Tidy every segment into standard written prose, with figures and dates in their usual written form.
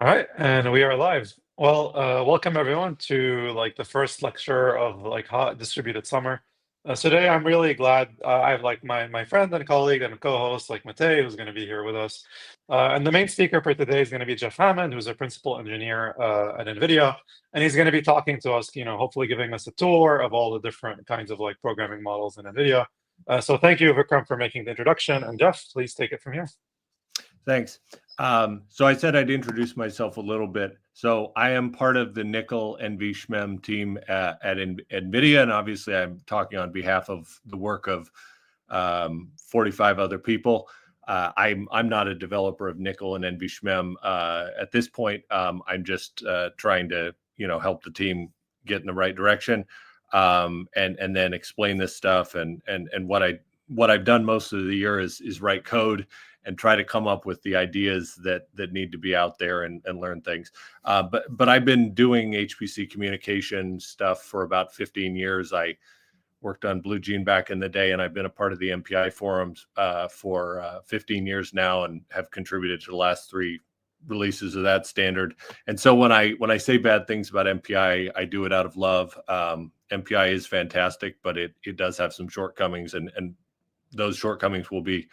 All right, and we are live. Well, welcome everyone to the first lecture of hot distributed summer. So today I'm really glad I have my friend and colleague and co-host Matei, who's going to be here with us. And the main speaker for today is going to be Jeff Hammond, who's a principal engineer at NVIDIA, and he's going to be talking to us, hopefully giving us a tour of all the different kinds of programming models in NVIDIA. So thank you, Vikram, for making the introduction, and Jeff, please take it from here. Thanks. So I said I'd introduce myself a little bit. So I am part of the NCCL and NVSHMEM team at NVIDIA, and obviously I'm talking on behalf of the work of 45 other people. I'm not a developer of NCCL and NVSHMEM at this point. I'm just trying to help the team get in the right direction and then explain this stuff. And what I've done most of the year is write code and try to come up with the ideas that need to be out there and learn things. But I've been doing HPC communication stuff for about 15 years. I worked on Blue Gene back in the day, and I've been a part of the MPI forums for 15 years now, and have contributed to the last 3 releases of that standard. And so when I say bad things about MPI, I do it out of love. MPI is fantastic, but it does have some shortcomings, and those shortcomings will be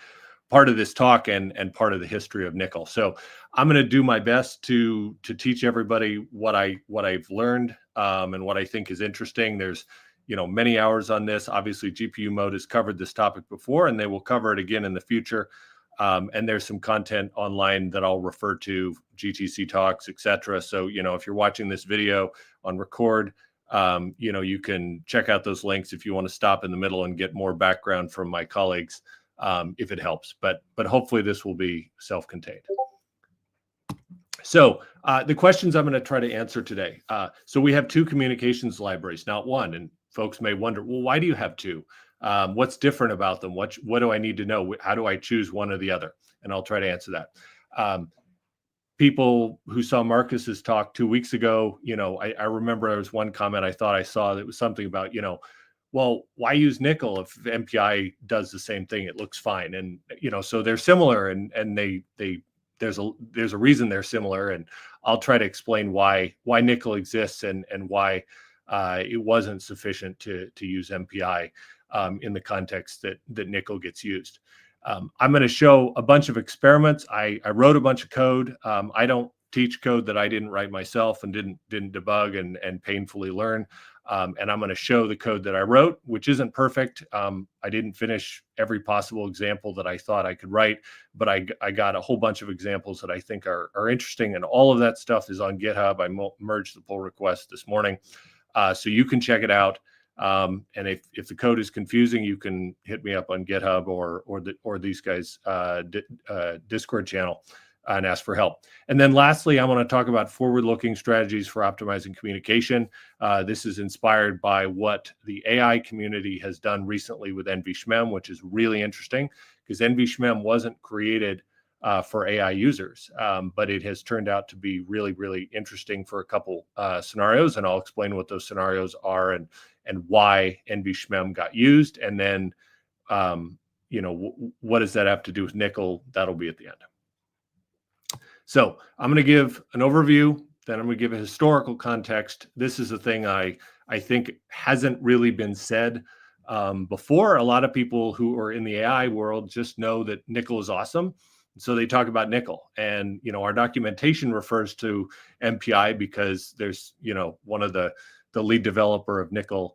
part of this talk and part of the history of NCCL. So I'm going to do my best to teach everybody what I've learned and what I think is interesting. There's many hours on this. Obviously, GPU Mode has covered this topic before, and they will cover it again in the future. And there's some content online that I'll refer to, GTC talks, etc. So if you're watching this video on record, you can check out those links if you want to stop in the middle and get more background from my colleagues. If it helps, but hopefully this will be self-contained. So the questions I'm going to try to answer today. So we have 2 communications libraries, not one. And folks may wonder, well, why do you have 2? What's different about them? What do I need to know? How do I choose one or the other? And I'll try to answer that. People who saw Marcus's talk 2 weeks ago, I remember there was one comment I thought I saw that was something about, well, why use NCCL if MPI does the same thing? It looks fine. And, so they're similar, and there's a reason they're similar. And I'll try to explain why NCCL exists and why it wasn't sufficient to use MPI in the context that NCCL gets used. I'm going to show a bunch of experiments. I wrote a bunch of code. I don't teach code that I didn't write myself and didn't debug and painfully learn. And I'm going to show the code that I wrote, which isn't perfect. I didn't finish every possible example that I thought I could write, but I got a whole bunch of examples that I think are interesting. And all of that stuff is on GitHub. I merged the pull request this morning, so you can check it out. And if the code is confusing, you can hit me up on GitHub or these guys' Discord channel and ask for help. And then lastly, I want to talk about forward-looking strategies for optimizing communication. This is inspired by what the AI community has done recently with NVSHMEM, which is really interesting because NVSHMEM wasn't created for AI users, but it has turned out to be really, really interesting for a couple scenarios, and I'll explain what those scenarios are and why NVSHMEM got used, and then what does that have to do with NCCL? That'll be at the end. So I'm going to give an overview, then I'm going to give a historical context. This is a thing I think hasn't really been said before. A lot of people who are in the AI world just know that NCCL is awesome. So they talk about NCCL, and our documentation refers to MPI because there's one of the lead developer of NCCL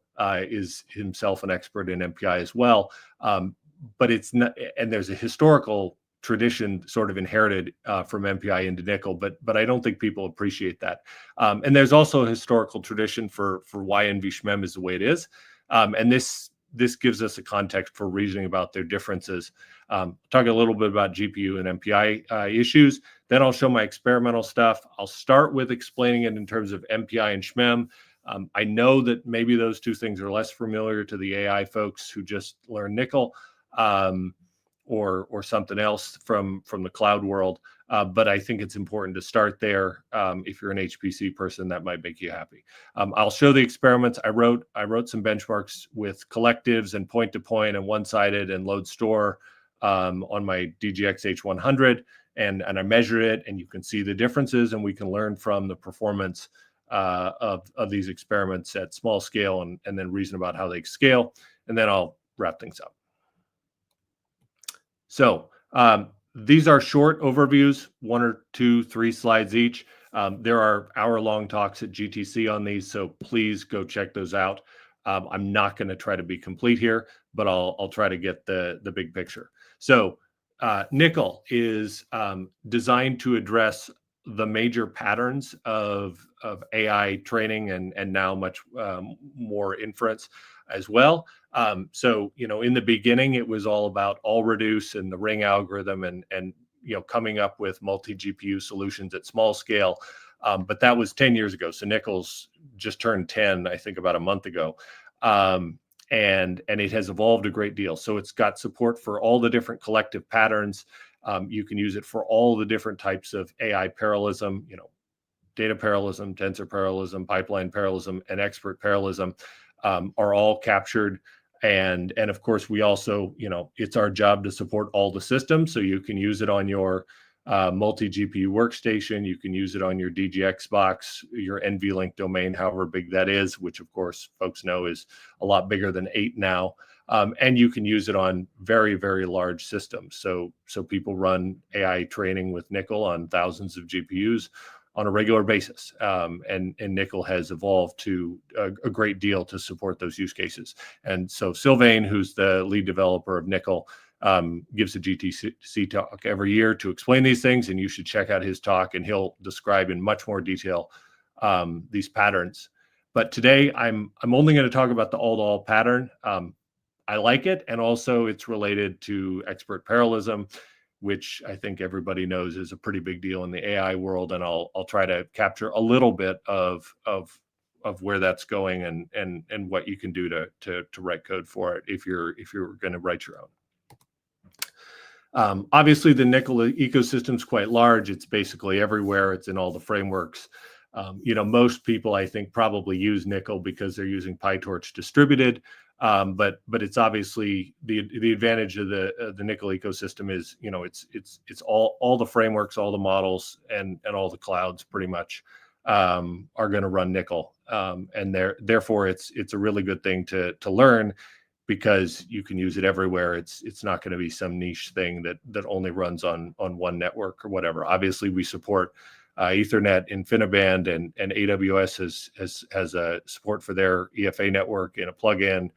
is himself an expert in MPI as well. But it's not, and there's a historical tradition sort of inherited from MPI into NCCL, but I don't think people appreciate that. And there's also a historical tradition for why NVSHMEM is the way it is. And this gives us a context for reasoning about their differences. Talk a little bit about GPU and MPI issues. Then I'll show my experimental stuff. I'll start with explaining it in terms of MPI and SHMEM. I know that maybe those 2 things are less familiar to the AI folks who just learn NCCL. Or something else from the cloud world. But I think it's important to start there. If you're an HPC person, that might make you happy. I'll show the experiments. I wrote some benchmarks with collectives and point-to-point and one-sided and load store on my DGX H100. and I measure it, and you can see the differences, and we can learn from the performance of these experiments at small scale, and then reason about how they scale, and then I'll wrap things up. So these are short overviews, 1 or 2, 3 slides each. There are hour-long talks at GTC on these, so please go check those out. I'm not going to try to be complete here, but I'll try to get the big picture. So nickel is designed to address the major patterns of AI training and now much more inference as well. So, in the beginning, it was all about all reduce and the ring algorithm and coming up with multi-GPU solutions at small scale. But that was 10 years ago. So nickel's just turned 10, I think, about a month ago. And it has evolved a great deal. So it's got support for all the different collective patterns. You can use it for all the different types of AI parallelism, data parallelism, tensor parallelism, pipeline parallelism, and expert parallelism are all captured. And of course, we also, it's our job to support all the systems. So you can use it on your multi-GPU workstation. You can use it on your DGX box, your NVLink domain, however big that is, which of course folks know is a lot bigger than 8 now. And you can use it on very, very large systems. So people run AI training with nickel on thousands of GPUs on a regular basis. And nickel has evolved to a great deal to support those use cases. And so Sylvain, who's the lead developer of nickel, gives a GTC talk every year to explain these things, and you should check out his talk, and he'll describe in much more detail these patterns. But today, I'm only going to talk about the all-to-all pattern. I like it, and also it's related to expert parallelism, which I think everybody knows is a pretty big deal in the AI world, and I'll try to capture a little bit of where that's going and what you can do to write code for it if you're going to write your own. Obviously, the nickel ecosystem is quite large. It's basically everywhere. It's in all the frameworks. Most people, I think, probably use nickel because they're using PyTorch distributed. But it's obviously the advantage of the nickel ecosystem is, it's all the frameworks, all the models, and all the clouds pretty much are going to run nickel. And therefore it's a really good thing to learn, because you can use it everywhere. It's not going to be some niche thing that only runs on one network or whatever. Obviously, we support Ethernet, InfiniBand, and AWS has a support for their EFA network in a plugin.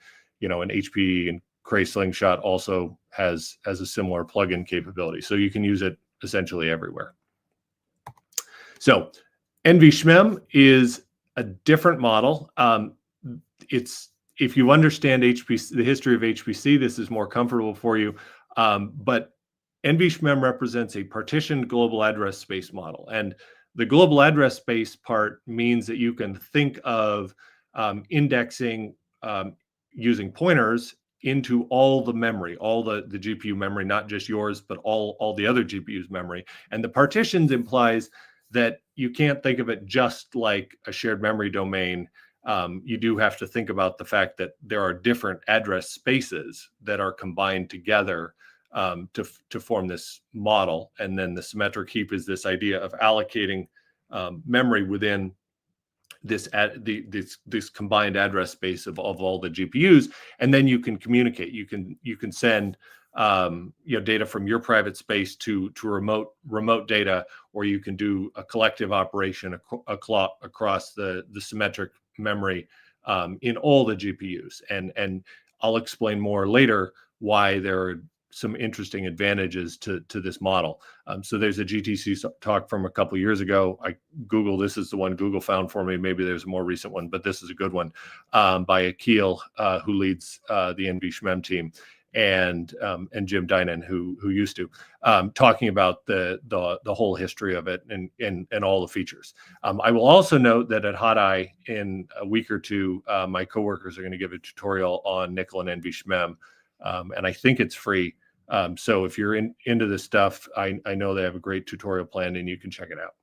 And HP and Cray Slingshot also has a similar plugin capability. So you can use it essentially everywhere. So NVSHMEM is a different model. If you understand HPC, the history of HPC, this is more comfortable for you. But NVSHMEM represents a partitioned global address space model. And the global address space part means that you can think of indexing using pointers into all the memory, all the GPU memory, not just yours, but all the other GPU's memory. And the partitions implies that you can't think of it just like a shared memory domain. You do have to think about the fact that there are different address spaces that are combined together to form this model. And then the symmetric heap is this idea of allocating memory within this combined address space of all the GPUs, and then you can communicate. You can send data from your private space to remote data, or you can do a collective operation across the symmetric memory in all the GPUs. And I'll explain more later why there are some interesting advantages to this model. So there's a GTC talk from a couple years ago. This is the one Google found for me. Maybe there's a more recent one, but this is a good one by Akil, who leads the NVSHMEM team, and Jim Dinan, who used to, talking about the whole history of it and all the features. I will also note that at Hot Eye in a week or two, my coworkers are going to give a tutorial on nickel and NVSHMEM, and I think it's free. So if you're into this stuff, I know they have a great tutorial plan, and you can check it out.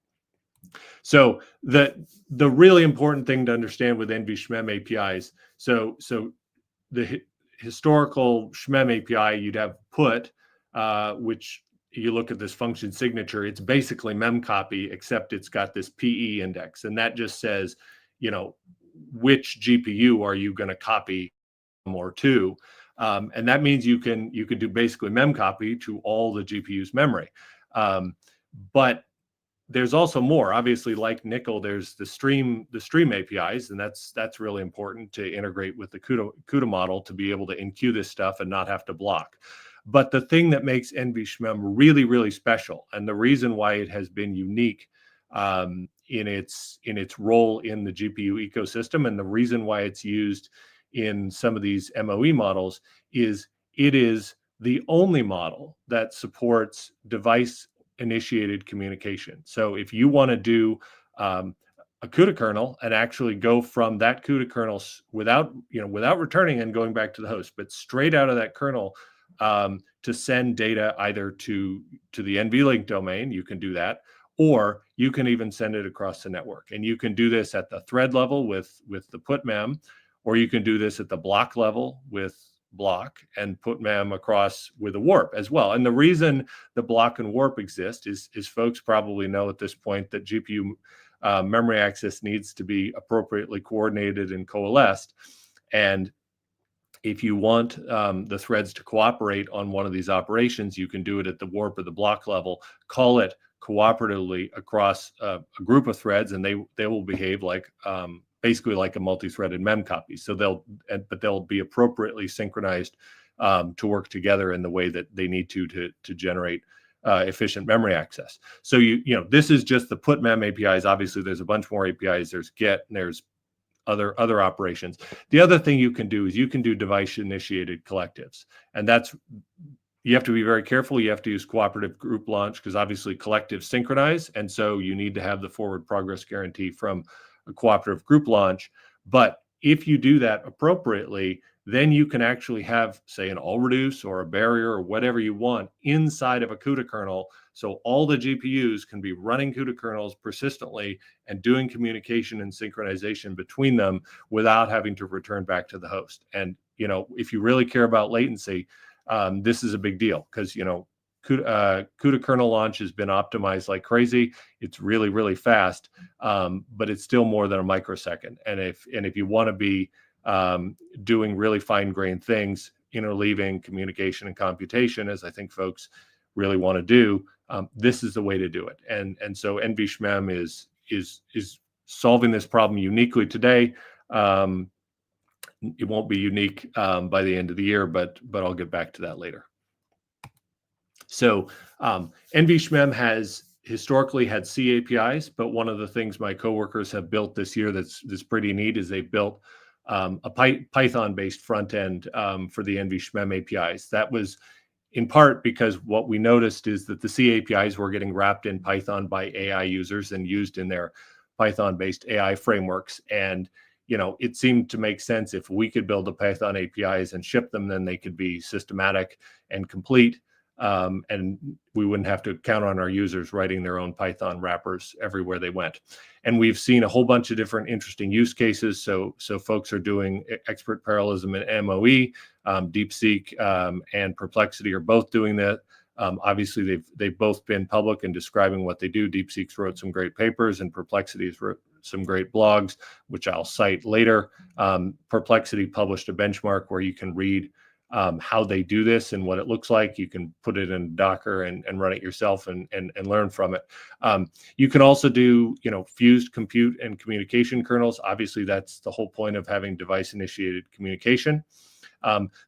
So the really important thing to understand with NVSHMEM APIs, so the historical SHMEM API, you'd have put, which you look at this function signature, it's basically memcopy, except it's got this PE index. And that just says, which GPU are you going to copy or to? And that means you can do basically memcopy to all the GPU's memory. But there's also more. Obviously, like Nickel, there's the stream APIs, and that's really important to integrate with the CUDA model to be able to enqueue this stuff and not have to block. But the thing that makes NVSHMEM really, really special, and the reason why it has been unique in its role in the GPU ecosystem, and the reason why it's used in some of these MOE models, is it is the only model that supports device-initiated communication. So if you want to do a CUDA kernel and actually go from that CUDA kernel without returning and going back to the host, but straight out of that kernel to send data either to the NVLink domain, you can do that, or you can even send it across the network. And you can do this at the thread level with the putmem, or you can do this at the block level with block and putmem across with a warp as well. And the reason the block and warp exist is folks probably know at this point that GPU memory access needs to be appropriately coordinated and coalesced. And if you want the threads to cooperate on one of these operations, you can do it at the warp or the block level, call it cooperatively across a group of threads, and they will behave like basically like a multi-threaded memcopy. So they'll be appropriately synchronized to work together in the way that they need to generate efficient memory access. So this is just the putmem APIs. Obviously, there's a bunch more APIs. There's get, and there's other operations. The other thing you can do is you can do device-initiated collectives, and you have to be very careful. You have to use cooperative group launch because obviously collectives synchronize, and so you need to have the forward progress guarantee from a cooperative group launch. But if you do that appropriately, then you can actually have, say, an all reduce or a barrier or whatever you want inside of a CUDA kernel. So all the GPUs can be running CUDA kernels persistently and doing communication and synchronization between them without having to return back to the host. And, if you really care about latency, this is a big deal because, CUDA kernel launch has been optimized like crazy. It's really, really fast, but it's still more than a microsecond. And if you want to be doing really fine-grained things, interleaving communication and computation, as I think folks really want to do, this is the way to do it. And so NVSHMEM is solving this problem uniquely today. It won't be unique by the end of the year, but I'll get back to that later. So NVSHMEM has historically had C APIs, but one of the things my coworkers have built this year that's pretty neat is they built a Python-based front end for the NVSHMEM APIs. That was in part because what we noticed is that the C APIs were getting wrapped in Python by AI users and used in their Python-based AI frameworks. And it seemed to make sense if we could build the Python APIs and ship them, then they could be systematic and complete. And we wouldn't have to count on our users writing their own Python wrappers everywhere they went. And we've seen a whole bunch of different interesting use cases. So folks are doing expert parallelism and MOE, DeepSeek and Perplexity are both doing that. Obviously, they've both been public in describing what they do. DeepSeek's wrote some great papers, and Perplexity's wrote some great blogs, which I'll cite later. Perplexity published a benchmark where you can read how they do this and what it looks like. You can put it in Docker and run it yourself and learn from it. You can also do, fused compute and communication kernels. Obviously, that's the whole point of having device-initiated communication.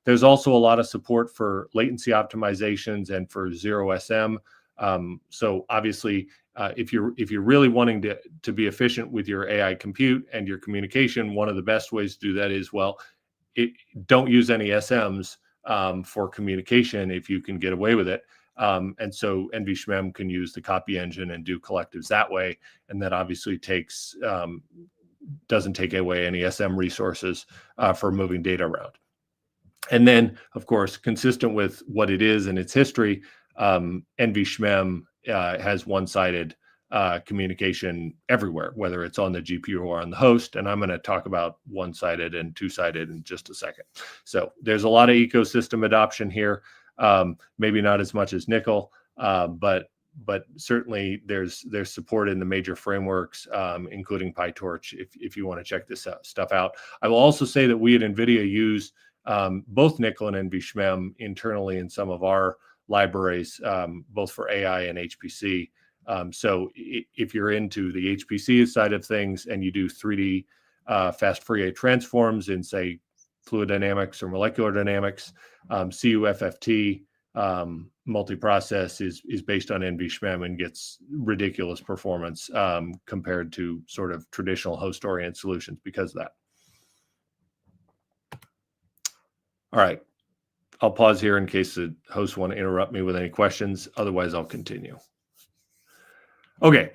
There's also a lot of support for latency optimizations and for 0SM. So obviously, if you're really wanting to be efficient with your AI compute and your communication, one of the best ways to do that is, don't use any SMs for communication if you can get away with it. And so NVSHMEM can use the copy engine and do collectives that way. And that obviously doesn't take away any SM resources for moving data around. And then, of course, consistent with what it is and its history, NVSHMEM has one-sided communication everywhere, whether it's on the GPU or on the host. And I'm going to talk about one-sided and two-sided in just a second. So there's a lot of ecosystem adoption here, maybe not as much as Nickel, but certainly there's support in the major frameworks, including PyTorch, if you want to check this stuff out. I will also say that we at NVIDIA use both NCCL and NVSHMEM internally in some of our libraries, both for AI and HPC. So if you're into the HPC side of things and you do 3D fast Fourier transforms in, say, fluid dynamics or molecular dynamics, CUFFT multiprocess is based on NVSHMEM and gets ridiculous performance compared to sort of traditional host-oriented solutions because of that. All right, I'll pause here in case the hosts want to interrupt me with any questions. Otherwise, I'll continue. Okay,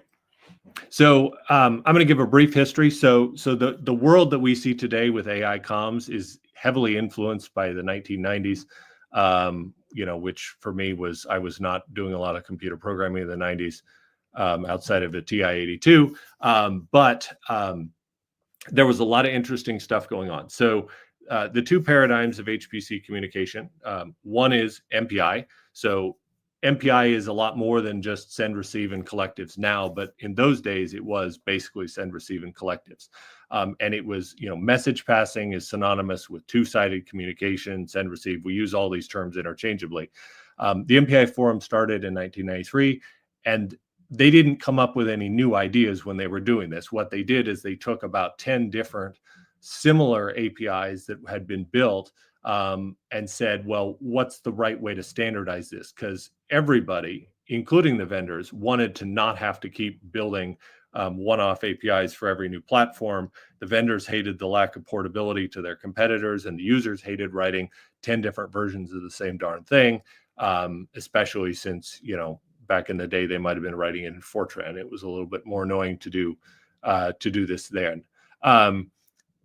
so I'm going to give a brief history. So the world that we see today with AI comms is heavily influenced by the 1990s. Which for me I was not doing a lot of computer programming in the 90s outside of a TI-82. But there was a lot of interesting stuff going on. So the two paradigms of HPC communication, one is MPI. So MPI is a lot more than just send, receive, and collectives now, but in those days it was basically send, receive, and collectives. And it was, message passing is synonymous with two-sided communication, send, receive. We use all these terms interchangeably. The MPI forum started in 1993, and they didn't come up with any new ideas when they were doing this. What they did is they took about 10 different similar APIs that had been built and said, well, what's the right way to standardize this? Because everybody, including the vendors, wanted to not have to keep building one-off APIs for every new platform. The vendors hated the lack of portability to their competitors, and the users hated writing 10 different versions of the same darn thing, especially since, back in the day, they might have been writing in Fortran. It was a little bit more annoying to do this then.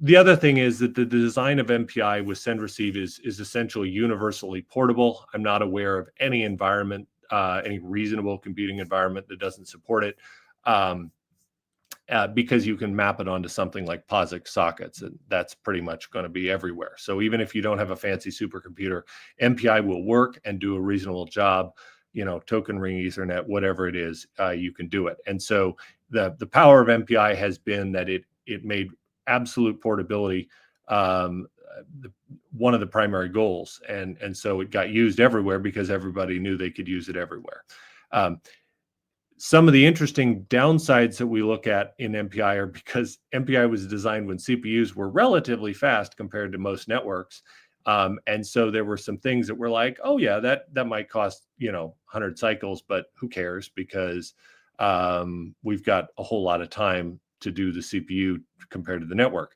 The other thing is that the design of MPI with send receive is essentially universally portable. I'm not aware of any environment, any reasonable computing environment that doesn't support it, because you can map it onto something like POSIX sockets, and that's pretty much going to be everywhere. So even if you don't have a fancy supercomputer, MPI will work and do a reasonable job. Token ring Ethernet, whatever it is, you can do it. And so the power of MPI has been that it made absolute portability one of the primary goals, and so it got used everywhere because everybody knew they could use it everywhere. Some of the interesting downsides that we look at in MPI are because MPI was designed when CPUs were relatively fast compared to most networks, and so there were some things that were like, oh yeah, that might cost 100 cycles, but who cares, because we've got a whole lot of time to do the CPU compared to the network.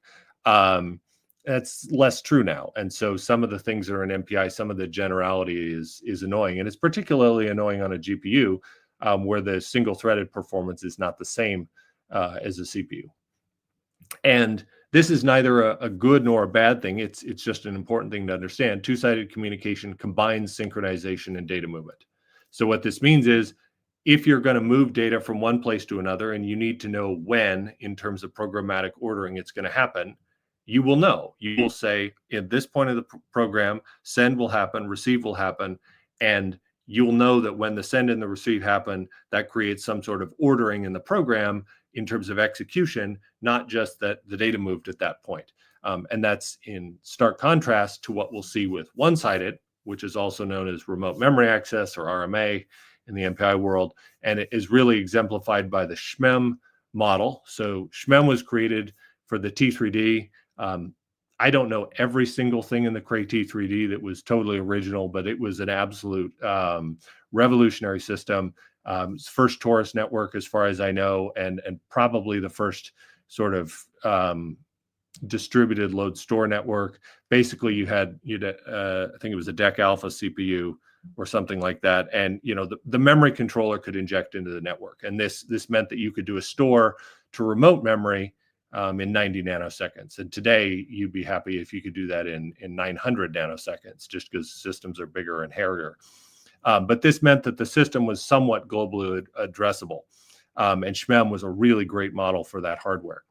That's less true now. And so some of the things that are in MPI, some of the generality is annoying. And it's particularly annoying on a GPU where the single threaded performance is not the same as a CPU. And this is neither a good nor a bad thing. It's just an important thing to understand. Two-sided communication combines synchronization and data movement. So what this means is, if you're going to move data from one place to another and you need to know when, in terms of programmatic ordering, it's going to happen, you will know. You will say, at this point of the program, send will happen, receive will happen, and you'll know that when the send and the receive happen, that creates some sort of ordering in the program in terms of execution, not just that the data moved at that point. And that's in stark contrast to what we'll see with one-sided, which is also known as remote memory access, or RMA, in the MPI world, and it is really exemplified by the SHMEM model. So SHMEM was created for the T3D. I don't know every single thing in the Cray T3D that was totally original, but it was an absolute revolutionary system. First torus network, as far as I know, and probably the first sort of distributed load store network. Basically, you'd I think it was a DEC Alpha CPU or something like that, and the memory controller could inject into the network, and this meant that you could do a store to remote memory in 90 nanoseconds. And today you'd be happy if you could do that in 900 nanoseconds, just because systems are bigger and hairier. But this meant that the system was somewhat globally addressable, and SHMEM was a really great model for that hardware.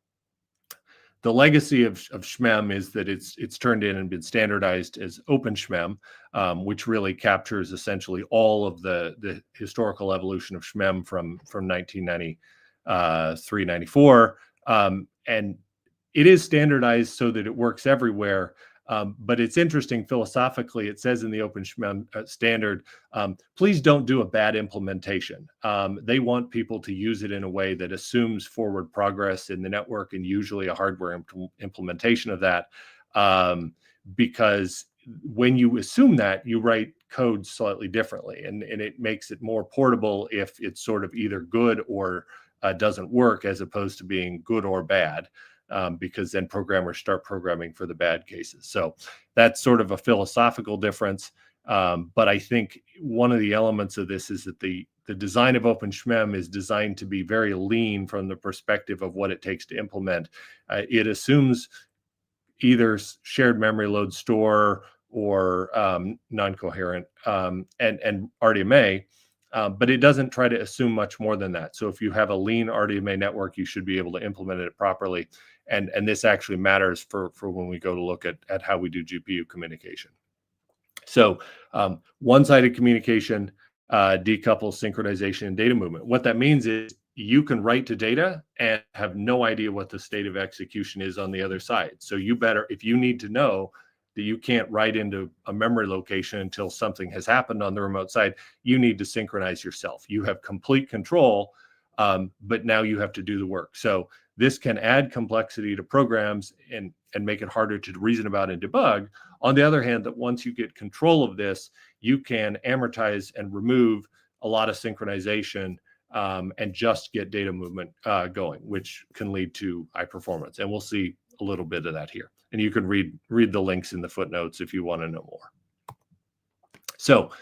The legacy of SHMEM is that it's turned in and been standardized as OpenSHMEM, which really captures essentially all of the historical evolution of SHMEM from 1993, 94. And it is standardized so that it works everywhere. But it's interesting philosophically. It says in the OpenSHMEM standard, please don't do a bad implementation. They want people to use it in a way that assumes forward progress in the network, and usually a hardware implementation of that. Because when you assume that, you write code slightly differently, and it makes it more portable if it's sort of either good or doesn't work, as opposed to being good or bad. Because then programmers start programming for the bad cases. So that's sort of a philosophical difference. But I think one of the elements of this is that the design of OpenSHMEM is designed to be very lean from the perspective of what it takes to implement. It assumes either shared memory load store or non-coherent and RDMA. But it doesn't try to assume much more than that. So if you have a lean RDMA network, you should be able to implement it properly. And this actually matters for when we go to look at how we do GPU communication. So one-sided communication decouples synchronization and data movement. What that means is you can write to data and have no idea what the state of execution is on the other side. So you better, if you need to know that you can't write into a memory location until something has happened on the remote side, you need to synchronize yourself. You have complete control, but now you have to do the work. So this can add complexity to programs and make it harder to reason about and debug. On the other hand, that once you get control of this, you can amortize and remove a lot of synchronization and just get data movement going, which can lead to high performance. And we'll see a little bit of that here. And you can read the links in the footnotes if you want to know more. So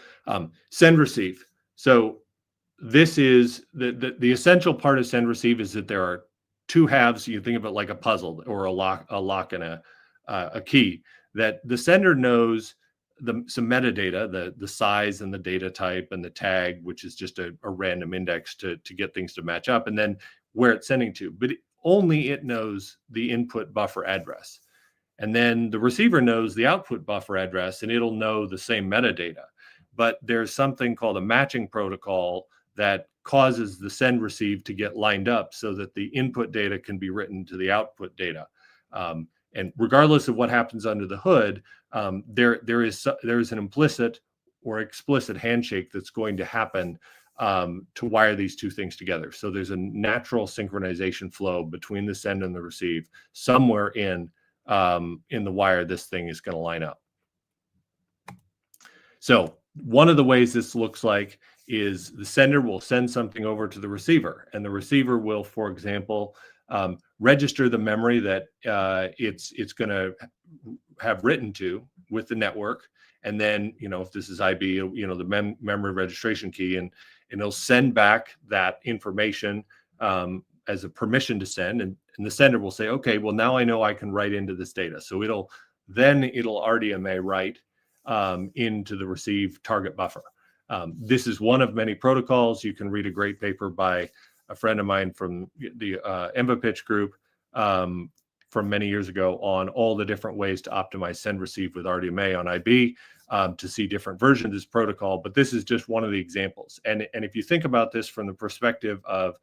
send receive. So this is the essential part of send receive is that there are two halves. You think of it like a puzzle or a lock and a key, that the sender knows some metadata, the size and the data type and the tag, which is just a random index to get things to match up, and then where it's sending to. But only it knows the input buffer address. And then the receiver knows the output buffer address, and it'll know the same metadata. But there's something called a matching protocol that causes the send receive to get lined up so that the input data can be written to the output data. And regardless of what happens under the hood, there is an implicit or explicit handshake that's going to happen to wire these two things together. So there's a natural synchronization flow between the send and the receive. Somewhere in the wire, this thing is going to line up. So one of the ways this looks like is the sender will send something over to the receiver, and the receiver will, for example, register the memory that it's going to have written to with the network. And then, if this is IB, the memory registration key, and it'll send back that information as a permission to send. And the sender will say, okay, well, now I know I can write into this data. So it'll RDMA write into the receive target buffer. This is one of many protocols. You can read a great paper by a friend of mine from the NVPitch group from many years ago on all the different ways to optimize send receive with RDMA on IB to see different versions of this protocol. But this is just one of the examples. And if you think about this from the perspective of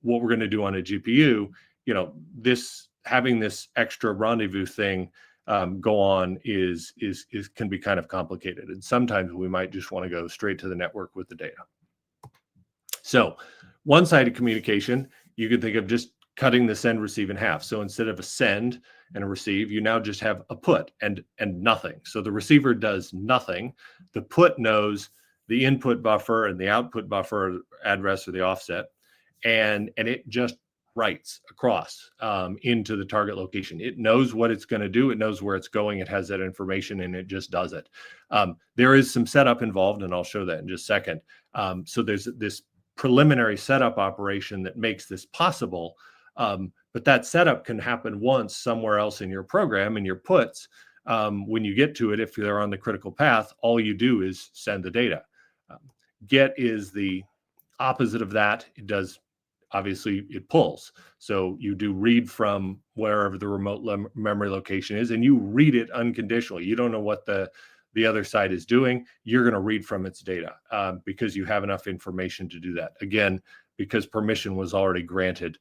what we're going to do on a GPU, having this extra rendezvous thing go on can be kind of complicated. And sometimes we might just want to go straight to the network with the data. So one-sided communication, you can think of just cutting the send receive in half. So instead of a send and a receive, you now just have a put and nothing. So the receiver does nothing. The put knows the input buffer and the output buffer address or the offset, and it just writes across into the target location. It knows what it's going to do. It knows where it's going. It has that information, and it just does it. There is some setup involved, and I'll show that in just a second. So there's this preliminary setup operation that makes this possible. But that setup can happen once somewhere else in your program, in your puts. When you get to it, if they're on the critical path, all you do is send the data. Get is the opposite of that. It does, obviously, it pulls. So you do read from wherever the remote memory location is, and you read it unconditionally. You don't know what the other side is doing. You're going to read from its data because you have enough information to do that. Again, because permission was already granted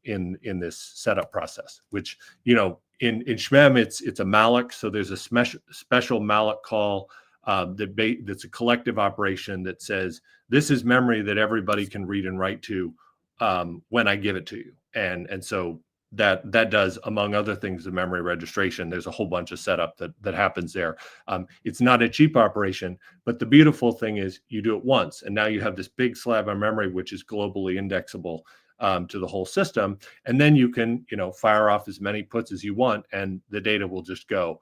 in this setup process, which, in SHMEM, it's a malloc. So there's a special malloc call that's a collective operation that says, this is memory that everybody can read and write to when I give it to you. And so that does, among other things, the memory registration. There's a whole bunch of setup that happens there. It's not a cheap operation, but the beautiful thing is you do it once, and now you have this big slab of memory, which is globally indexable to the whole system. And then you can, fire off as many puts as you want, and the data will just go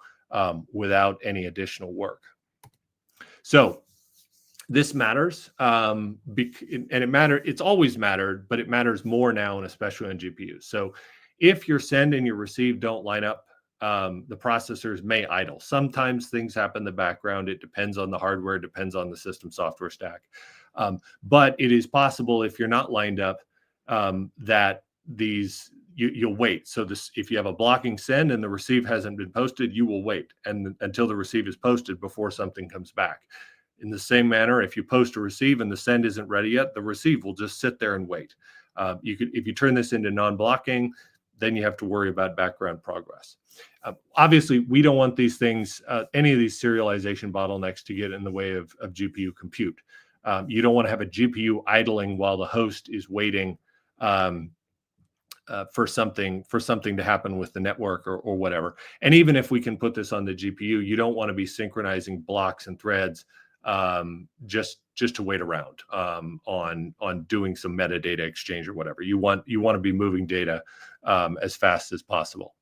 without any additional work. So this matters, and it's always mattered, but it matters more now, and especially on GPUs. So if your send and your receive don't line up, the processors may idle. Sometimes things happen in the background. It depends on the hardware, depends on the system software stack. But it is possible, if you're not lined up, that you'll wait. So if you have a blocking send and the receive hasn't been posted, you will wait until the receive is posted before something comes back. In the same manner, if you post a receive and the send isn't ready yet, the receive will just sit there and wait. If you turn this into non-blocking, then you have to worry about background progress. Obviously, we don't want these things, any of these serialization bottlenecks, to get in the way of GPU compute. You don't want to have a GPU idling while the host is waiting for something to happen with the network or whatever. And even if we can put this on the GPU, you don't want to be synchronizing blocks and threads just to wait around on doing some metadata exchange or whatever. You want to be moving data as fast as possible.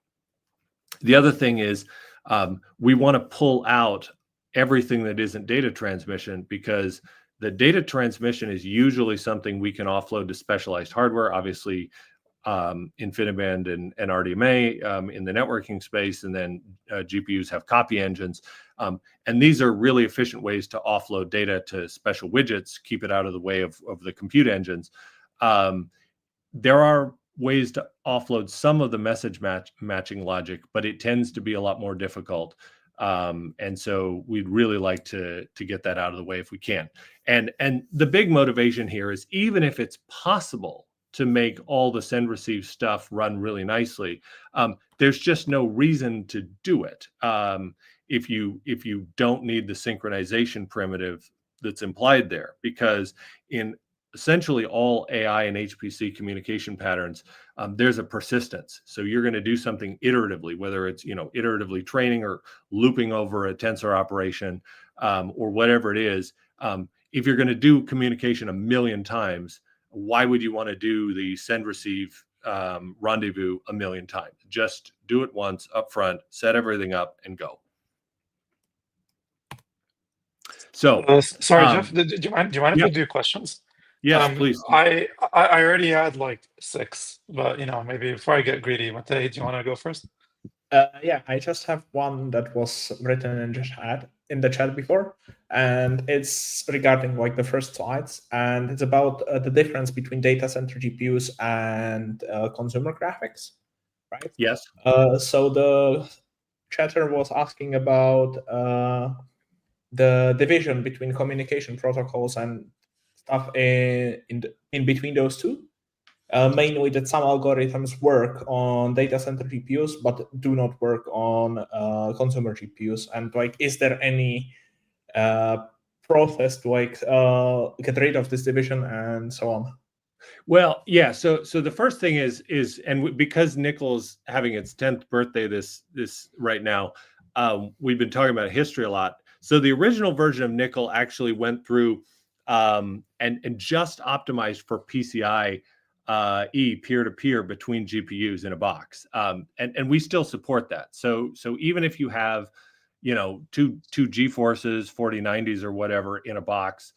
The other thing is we want to pull out everything that isn't data transmission, because the data transmission is usually something we can offload to specialized hardware. Obviously, InfiniBand and RDMA in the networking space, and then GPUs have copy engines. And these are really efficient ways to offload data to special widgets, keep it out of the way of the compute engines. There are ways to offload some of the message matching logic, but it tends to be a lot more difficult. And so we'd really like to get that out of the way if we can. And the big motivation here is, even if it's possible to make all the send receive stuff run really nicely, there's just no reason to do it if you don't need the synchronization primitive that's implied there, because in essentially all AI and HPC communication patterns, there's a persistence. So you're going to do something iteratively, whether it's iteratively training or looping over a tensor operation or whatever it is. If you're going to do communication a million times, why would you want to do the send receive rendezvous a million times? Just do it once up front, set everything up, and go. So sorry, Jeff, do you mind if yeah. we do questions? Yes, please. I already had like 6, but maybe before I get greedy, Matej, do you want to go first? Yeah, I just have one that was written in the chat before, and it's regarding like the first slides, and it's about the difference between data center GPUs and consumer graphics, right? Yes. So the chatter was asking about the division between communication protocols and stuff in between those two. Mainly that some algorithms work on data center GPUs, but do not work on consumer GPUs. And like, is there any process to get rid of this division and so on? Well, yeah. So the first thing is because Nickel's having its 10th birthday this right now, we've been talking about history a lot. So the original version of Nickel actually went through and just optimized for PCI peer-to-peer between GPUs in a box, and we still support that. So even if you have two GeForces 4090s or whatever in a box,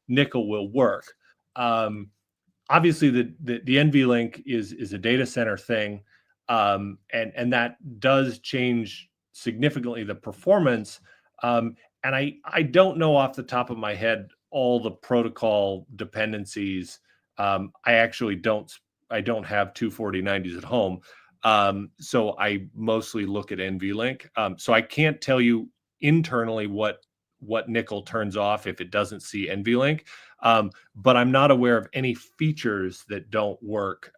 Nickel will work. Obviously the NVLink is a data center thing, and that does change significantly the performance. And I don't know off the top of my head all the protocol dependencies. I actually don't have two 4090s at home. So I mostly look at NVLink. So I can't tell you internally what nickel turns off if it doesn't see NVLink. But I'm not aware of any features that don't work.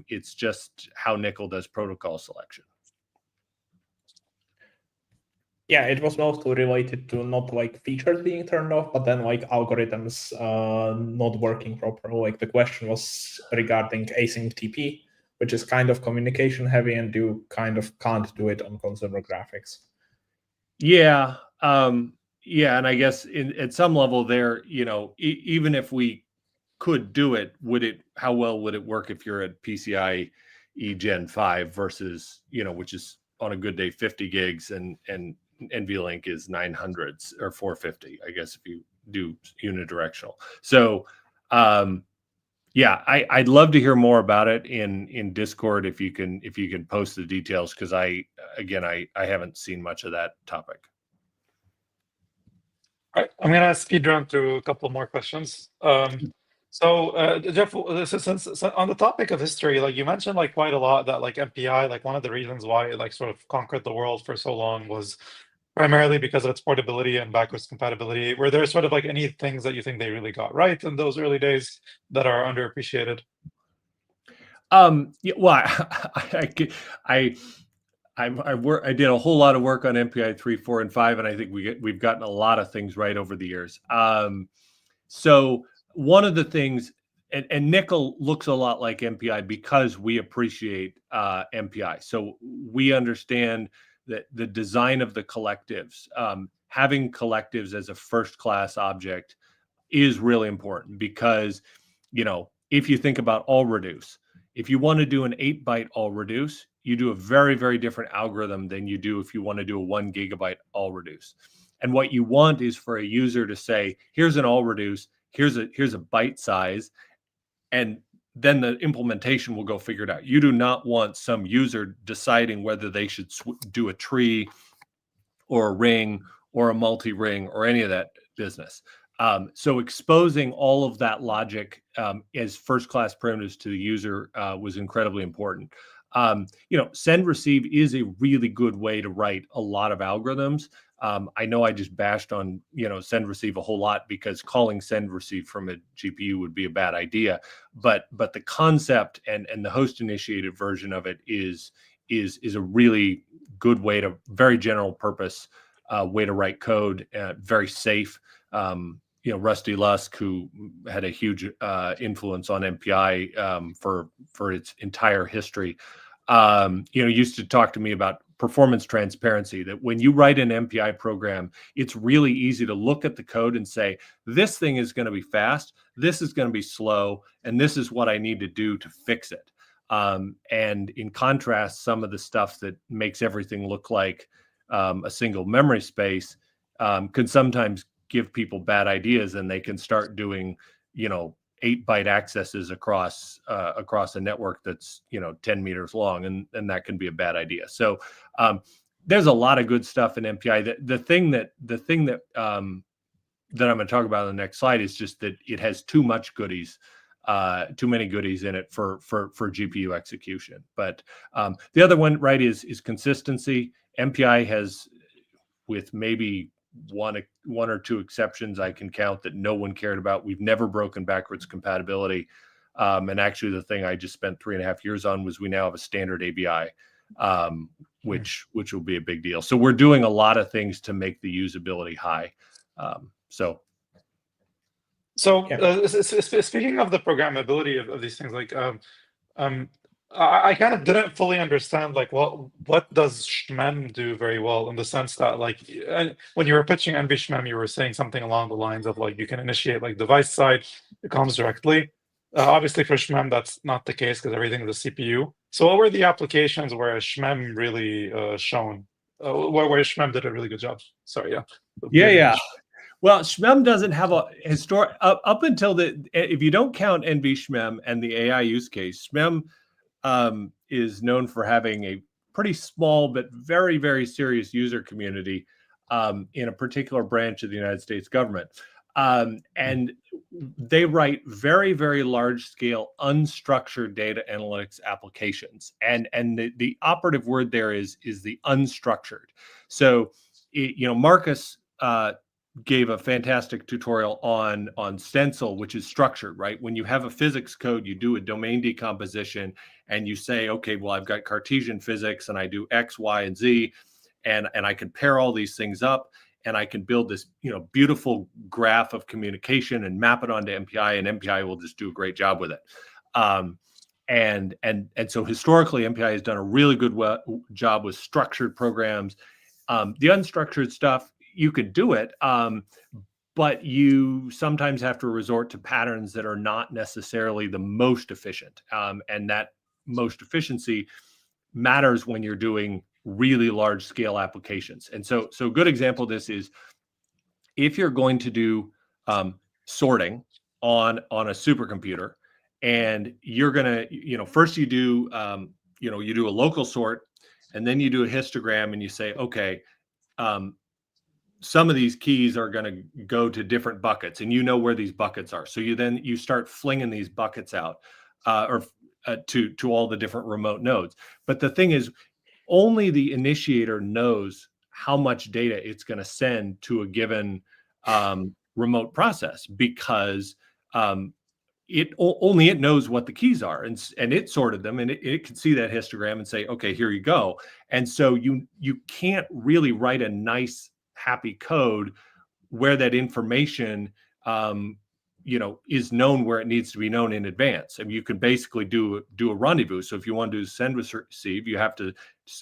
It's just how nickel does protocol selection. Yeah, it was mostly related to not like features being turned off, but then like algorithms not working properly. Like the question was regarding async TP, which is kind of communication heavy, and you kind of can't do it on consumer graphics. Yeah. Yeah. And I guess at some level there, even if we could do it, how well would it work if you're at PCIe Gen 5 versus, which is on a good day 50 gigs and NVLink is 900s or 450, I guess, if you do unidirectional. So yeah, I'd love to hear more about it in Discord if you can post the details, because I haven't seen much of that topic. All right, I'm gonna speed run through a couple more questions. So Jeff, since on the topic of history, like you mentioned, like quite a lot that like MPI, like one of the reasons why it like sort of conquered the world for so long was primarily because of its portability and backwards compatibility. Were there sort of like any things that you think they really got right in those early days that are underappreciated? Yeah, well, I did a whole lot of work on MPI 3, 4, and 5, and I think we've gotten a lot of things right over the years. So one of the things, and nickel looks a lot like MPI because we appreciate MPI. So we understand that the design of the collectives, having collectives as a first-class object is really important, because, if you think about all reduce, if you want to do an 8-byte all reduce, you do a very, very different algorithm than you do if you want to do a 1 gigabyte all reduce. And what you want is for a user to say, here's an all reduce, here's a byte size, and then the implementation will go figure it out. You do not want some user deciding whether they should do a tree or a ring or a multi-ring or any of that business. So exposing all of that logic as first-class primitives to the user was incredibly important. Send receive is a really good way to write a lot of algorithms. I know I just bashed on send receive a whole lot because calling send receive from a GPU would be a bad idea. But the concept and the host initiated version of it is a really good way to, very general purpose way to write code, very safe. Rusty Lusk, who had a huge influence on MPI for its entire history, used to talk to me about performance transparency, that when you write an MPI program, it's really easy to look at the code and say, this thing is going to be fast, this is going to be slow, and this is what I need to do to fix it. And in contrast, some of the stuff that makes everything look like a single memory space can sometimes give people bad ideas, and they can start doing, 8-byte accesses across a network that's 10 meters long, and that can be a bad idea. So there's a lot of good stuff in MPI. The thing that I'm going to talk about on the next slide is just that it has too many goodies in it for GPU execution. But the other one, right, is consistency. MPI has, with maybe one or two exceptions I can count, that no one cared about, we've never broken backwards compatibility. And actually the thing I just spent 3.5 years on was we now have a standard ABI, which will be a big deal. So we're doing a lot of things to make the usability high. So speaking of the programmability of these things, like I kind of didn't fully understand like what does SHMEM do very well, in the sense that like when you were pitching NVSHMEM, you were saying something along the lines of like you can initiate like device side, it comes directly. Obviously for SHMEM that's not the case because everything is a CPU. So what were the applications where SHMEM really shone? Where SHMEM did a really good job? Sorry, yeah. Well, SHMEM doesn't have a historic up until if you don't count NVSHMEM and the AI use case, SHMEM is known for having a pretty small but very, very serious user community in a particular branch of the United States government. And they write very, very large scale unstructured data analytics applications. And the operative word there is the unstructured. So, Marcus gave a fantastic tutorial on stencil, which is structured, right? When you have a physics code, you do a domain decomposition and you say, okay, well, I've got Cartesian physics and I do X, Y, and Z, and I can pair all these things up and I can build this, beautiful graph of communication and map it onto MPI, and MPI will just do a great job with it. And so historically, MPI has done a really good job with structured programs. The unstructured stuff, you could do it, but you sometimes have to resort to patterns that are not necessarily the most efficient. And that most efficiency matters when you're doing really large scale applications. And so a good example of this is if you're going to do sorting on a supercomputer, and you're going to, first you do, you do a local sort, and then you do a histogram, and you say, okay, some of these keys are going to go to different buckets, and you know where these buckets are. So you start flinging these buckets out to all the different remote nodes. But the thing is, only the initiator knows how much data it's going to send to a given remote process, because only it knows what the keys are, and it sorted them, and it can see that histogram and say, okay, here you go. And so you can't really write a nice, happy code where that information is known where it needs to be known in advance. And you can basically do a rendezvous. So if you want to do send receive, you have to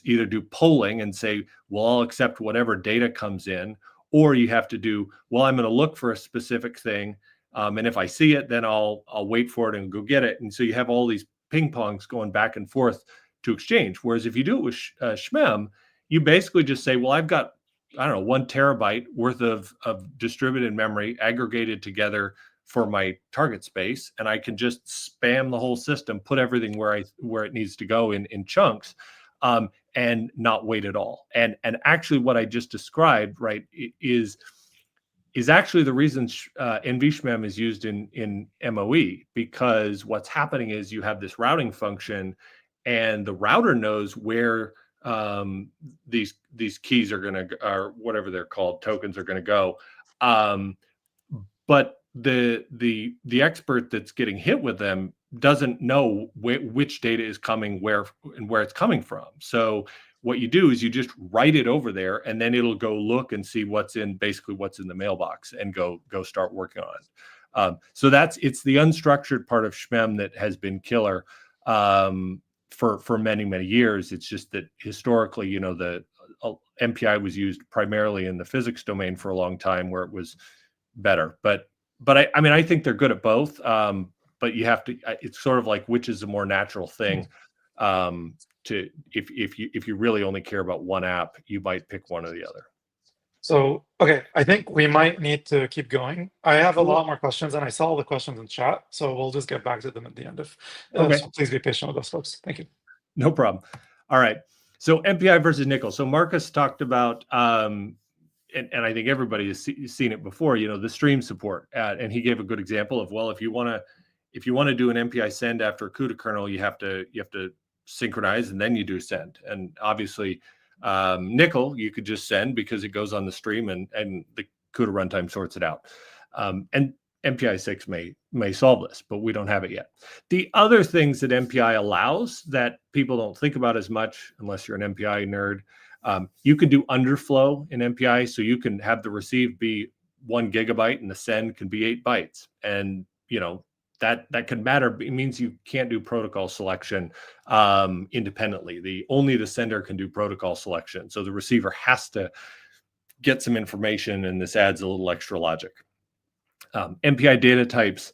either do polling and say, well, I'll accept whatever data comes in, or you have to do, well, I'm going to look for a specific thing, and if I see it, then I'll wait for it and go get it. And so you have all these ping pongs going back and forth to exchange. Whereas if you do it with SHMEM, you basically just say, well, I've got, I don't know, 1 terabyte worth of distributed memory aggregated together for my target space, and I can just spam the whole system, put everything where it needs to go in chunks, and not wait at all. And actually, what I just described, right, is actually the reason NVSHMEM is used in MOE, because what's happening is you have this routing function, and the router knows where these keys are going to, or whatever they're called, tokens are going to go, but the expert that's getting hit with them doesn't know which data is coming where and where it's coming from. So what you do is you just write it over there, and then it'll go look and see what's in the mailbox and go start working on it. So it's the unstructured part of SHMEM that has been killer for many, many years. It's just that historically, the MPI was used primarily in the physics domain for a long time, where it was better. But I think they're good at both. But you have to. It's sort of like, which is a more natural thing. If you really only care about one app, you might pick one or the other. So, okay, I think we might need to keep going. I have a lot more questions, and I saw all the questions in chat, so we'll just get back to them at the end of. Okay. So please be patient with us, folks. Thank you. No problem. All right. So MPI versus nickel. So Marcus talked about, and I think everybody has seen it before, the stream support. And he gave a good example of, well, if you want to do an MPI send after a CUDA kernel, you have to synchronize, and then you do send. And obviously, nickel, you could just send because it goes on the stream, and the CUDA runtime sorts it out. And MPI 6 may solve this, but we don't have it yet. The other things that MPI allows that people don't think about as much, unless you're an MPI nerd, you can do underflow in MPI, so you can have the receive be 1 gigabyte and the send can be 8 bytes. And that can matter. It means you can't do protocol selection independently. Only the sender can do protocol selection. So the receiver has to get some information, and this adds a little extra logic. MPI data types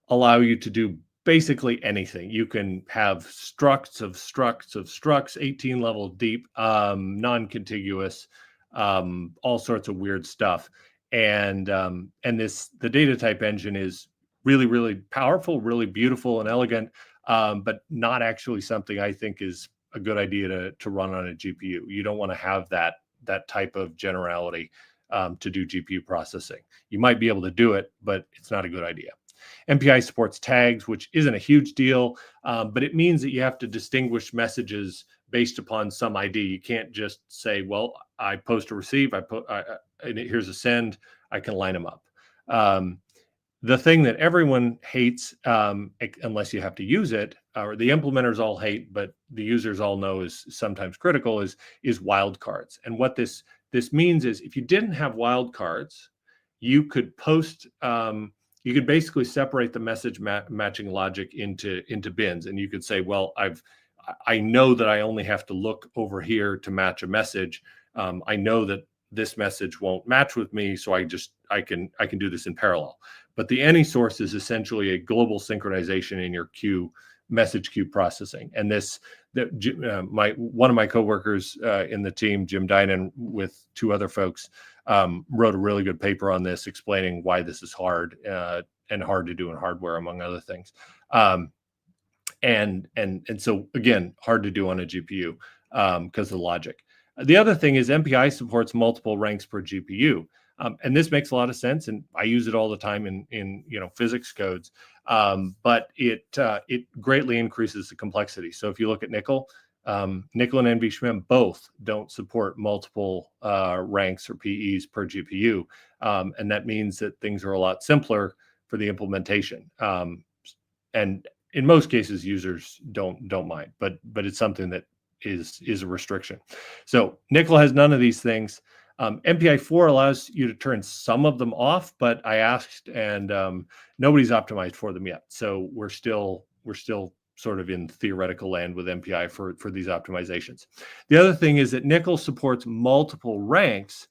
allow you to do basically anything. You can have structs of structs of structs, 18 level deep, non-contiguous, all sorts of weird stuff. And the data type engine is really, really powerful, really beautiful and elegant, but not actually something I think is a good idea to run on a GPU. You don't want to have that type of generality to do GPU processing. You might be able to do it, but it's not a good idea. MPI supports tags, which isn't a huge deal, but it means that you have to distinguish messages based upon some ID. You can't just say, well, I post a receive, and here's a send, I can line them up. The thing that everyone hates, unless you have to use it, or the implementers all hate, but the users all know is sometimes critical, is wildcards. And what this means is if you didn't have wildcards, you could post, you could basically separate the message matching logic into bins. And you could say, well, I know that I only have to look over here to match a message. I know that this message won't match with me, so I can do this in parallel. But the any source is essentially a global synchronization in your queue, message queue processing. And one of my coworkers in the team, Jim Dinan, with two other folks, wrote a really good paper on this, explaining why this is hard and hard to do in hardware, among other things. And so again, hard to do on a GPU because of the logic. The other thing is MPI supports multiple ranks per GPU. And this makes a lot of sense, and I use it all the time in physics codes. But it greatly increases the complexity. So if you look at Nickel and NVSHMEM both don't support multiple ranks or PEs per GPU, and that means that things are a lot simpler for the implementation. And in most cases, users don't mind, but it's something that is a restriction. So Nickel has none of these things. MPI 4 allows you to turn some of them off, but I asked, and nobody's optimized for them yet. So we're still sort of in theoretical land with MPI for these optimizations. The other thing is that Nickel supports multiple ranks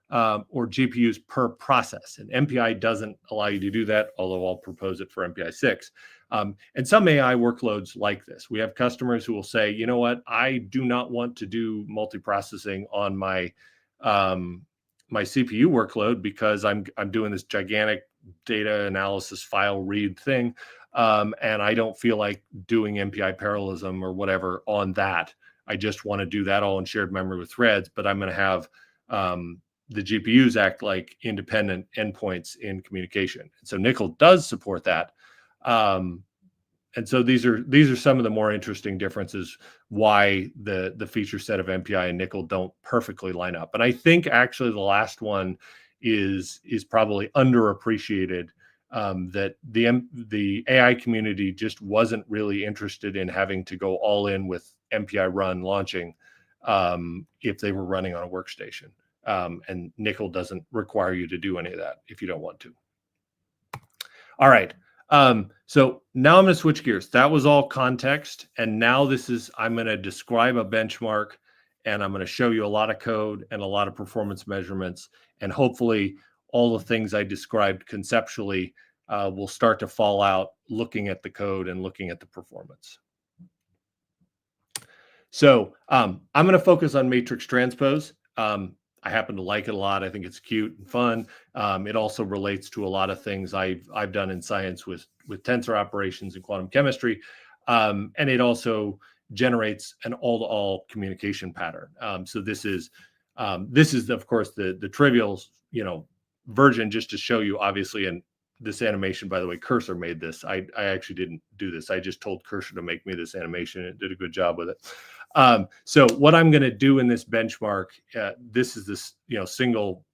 or GPUs per process, and MPI doesn't allow you to do that, although I'll propose it for MPI 6. And some AI workloads like this. We have customers who will say, you know what, I do not want to do multiprocessing on my my CPU workload because I'm doing this gigantic data analysis file read thing, and I don't feel like doing MPI parallelism or whatever on that. I just want to do that all in shared memory with threads, but I'm going to have the GPUs act like independent endpoints in communication. And so Nickel does support that. And so these are some of the more interesting differences why the feature set of MPI and Nickel don't perfectly line up. And I think actually the last one is probably underappreciated, that the AI community just wasn't really interested in having to go all in with MPI run launching if they were running on a workstation. And Nickel doesn't require you to do any of that if you don't want to. All right. So now I'm going to switch gears. That was all context. And now I'm going to describe a benchmark, and I'm going to show you a lot of code and a lot of performance measurements. And hopefully all the things I described conceptually will start to fall out looking at the code and looking at the performance. So I'm going to focus on matrix transpose. I happen to like it a lot. I think it's cute and fun. It also relates to a lot of things I've done in science with tensor operations and quantum chemistry, and it also generates an all-to-all communication pattern. So this is of course the trivial version, just to show you, obviously. And this animation, by the way, Cursor made this. I actually didn't do this. I just told Cursor to make me this animation. It did a good job with it. So what I'm going to do in this benchmark, this is this single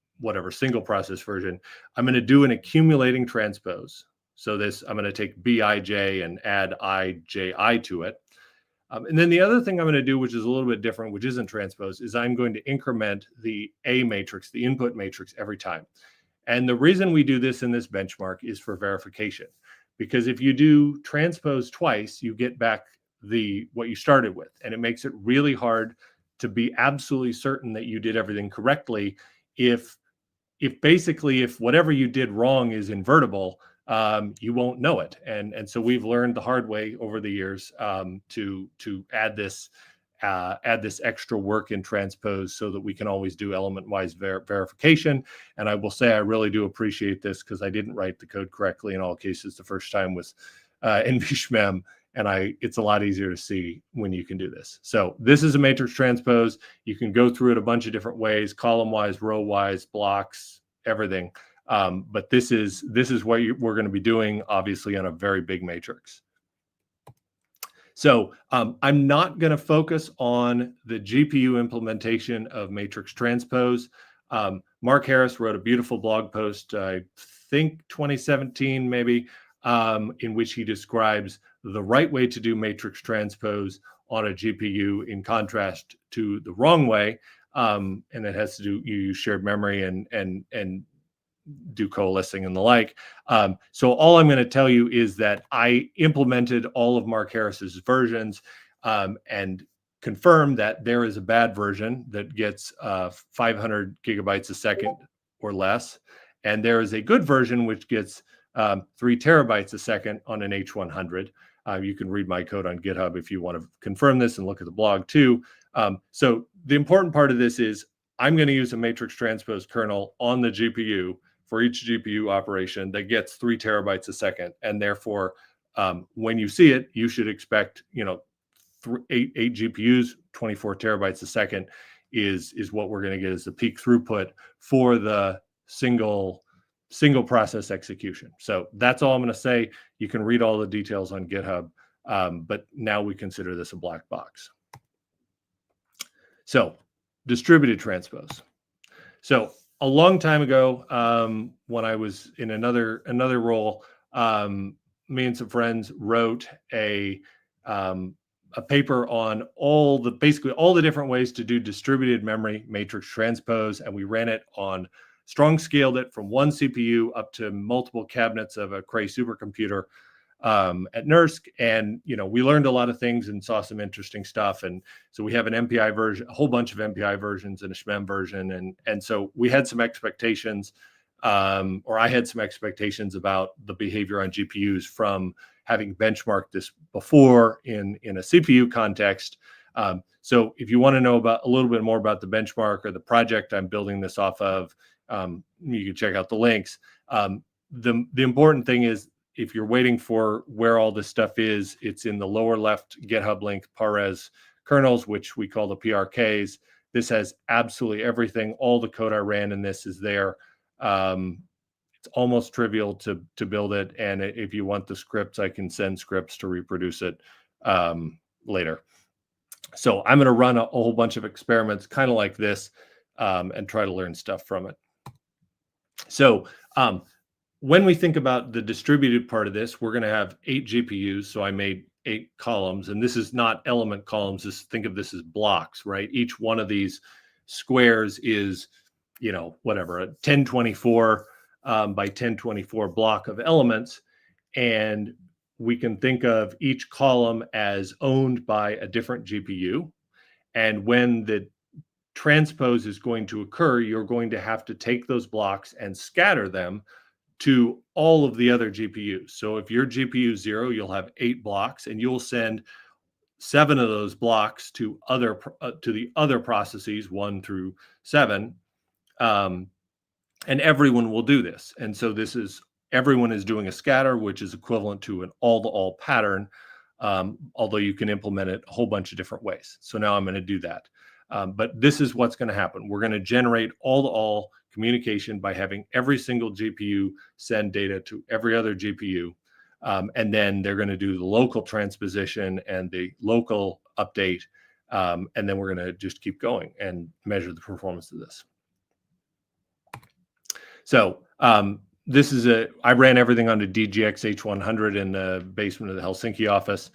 process version. I'm going to do an accumulating transpose. So I'm going to take Bij and add Iji to it. And then the other thing I'm going to do, which is a little bit different, which isn't transpose, is I'm going to increment the A matrix, the input matrix, every time. And the reason we do this in this benchmark is for verification, because if you do transpose twice, you get back what you started with, and it makes it really hard to be absolutely certain that you did everything correctly. If whatever you did wrong is invertible, you won't know it. And so we've learned the hard way over the years to add this extra work in transpose so that we can always do element-wise verification. And I will say I really do appreciate this, because I didn't write the code correctly in all cases the first time with NVSHMEM, and it's a lot easier to see when you can do this. So this is a matrix transpose. You can go through it a bunch of different ways, column-wise, row-wise, blocks, everything. But this is what we're going to be doing, obviously, on a very big matrix. So I'm not going to focus on the GPU implementation of matrix transpose. Mark Harris wrote a beautiful blog post, I think 2017 maybe, in which he describes the right way to do matrix transpose on a GPU in contrast to the wrong way. And it has to do, you use shared memory and do coalescing and the like. So all I'm going to tell you is that I implemented all of Mark Harris's versions and confirmed that there is a bad version that gets 500 gigabytes a second or less. And there is a good version which gets 3 terabytes a second on an H100. You can read my code on GitHub if you want to confirm this and look at the blog too. So the important part of this is I'm going to use a matrix transpose kernel on the GPU for each GPU operation that gets 3 terabytes a second. And therefore, when you see it, you should expect, 8 GPUs, 24 terabytes a second is what we're going to get as the peak throughput for the single process execution. So that's all I'm going to say. You can read all the details on GitHub, but now we consider this a black box. So distributed transpose. So a long time ago, when I was in another role, me and some friends wrote a paper on basically all the different ways to do distributed memory matrix transpose, and we ran it on strong scaled it from 1 CPU up to multiple cabinets of a Cray supercomputer at NERSC. And, we learned a lot of things and saw some interesting stuff. And so we have an MPI version, a whole bunch of MPI versions and a SHMEM version. And so we had some expectations, or I had some expectations about the behavior on GPUs from having benchmarked this before in a CPU context. So if you want to know about a little bit more about the benchmark or the project I'm building this off of, you can check out the links. The important thing is, if you're waiting for where all this stuff is, it's in the lower left GitHub link, Parez kernels, which we call the PRKs. This has absolutely everything. All the code I ran in this is there. It's almost trivial to build it. And if you want the scripts, I can send scripts to reproduce it later. So I'm going to run a whole bunch of experiments kind of like this and try to learn stuff from it. So when we think about the distributed part of this, we're going to have 8 GPUs. So I made 8 columns, and this is not element columns. Think of this as blocks, right? Each one of these squares is, whatever, a 1024 by 1024 block of elements. And we can think of each column as owned by a different GPU. And when the transpose is going to occur, you're going to have to take those blocks and scatter them to all of the other GPUs. So if your GPU 0, you'll have 8 blocks, and you'll send 7 of those blocks to the other processes 1 through 7, and everyone will do this. And so everyone is doing a scatter, which is equivalent to an all-to-all pattern, although you can implement it a whole bunch of different ways. So now I'm going to do that. But this is what's going to happen. We're going to generate all-to-all communication by having every single GPU send data to every other GPU. And then they're going to do the local transposition and the local update. And then we're going to just keep going and measure the performance of this. So I ran everything onto DGX H100 in the basement of the Helsinki office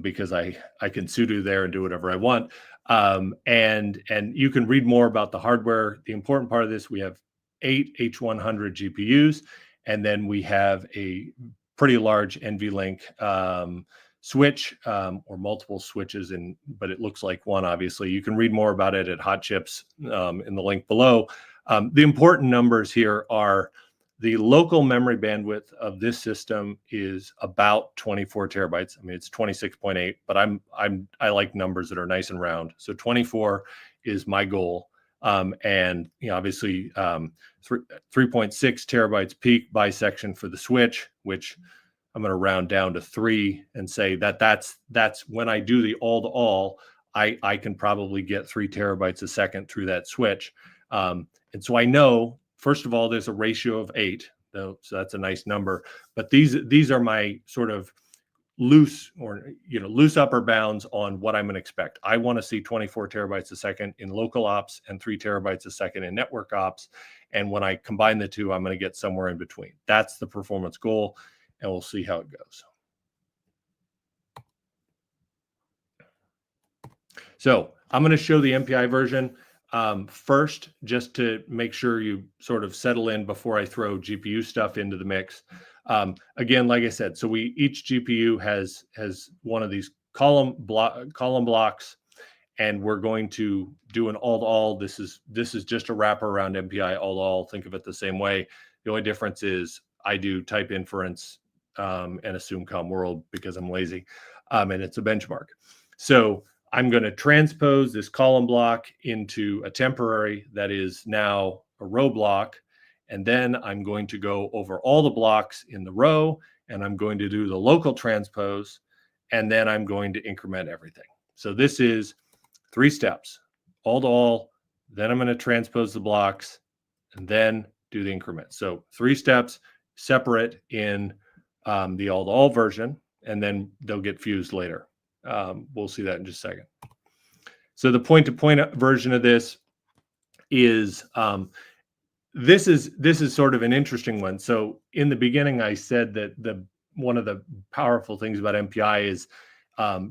because I can sudo there and do whatever I want. And you can read more about the hardware. The important part of this, we have 8 H100 GPUs, and then we have a pretty large NVLink switch, or multiple switches, but it looks like one, obviously. You can read more about it at Hot Chips in the link below. The important numbers here are the local memory bandwidth of this system is about 24 terabytes. I mean, it's 26.8, but I like numbers that are nice and round. So 24 is my goal. And obviously 3.6 terabytes peak bisection for the switch, which I'm going to round down to 3 and say that's when I do the all-to-all, I can probably get 3 terabytes a second through that switch. And so I know, first of all, there's a ratio of 8, though, so that's a nice number. But these are my sort of loose upper bounds on what I'm going to expect. I want to see 24 terabytes a second in local ops and 3 terabytes a second in network ops. And when I combine the two, I'm going to get somewhere in between. That's the performance goal, and we'll see how it goes. So I'm going to show the MPI version first, just to make sure you sort of settle in before I throw GPU stuff into the mix. Again, like I said, so each GPU has one of these column blocks, and we're going to do an all-to-all. This is just a wrapper around MPI all-to-all. Think of it the same way. The only difference is I do type inference and assume com world because I'm lazy, and it's a benchmark. So I'm going to transpose this column block into a temporary that is now a row block. And then I'm going to go over all the blocks in the row, and I'm going to do the local transpose, and then I'm going to increment everything. So this is 3 steps, all to all, then I'm going to transpose the blocks, and then do the increment. So 3 steps separate in the all to all version, and then they'll get fused later. We'll see that in just a second. So the point-to-point version of this is this is sort of an interesting one. So in the beginning, I said that one of the powerful things about MPI is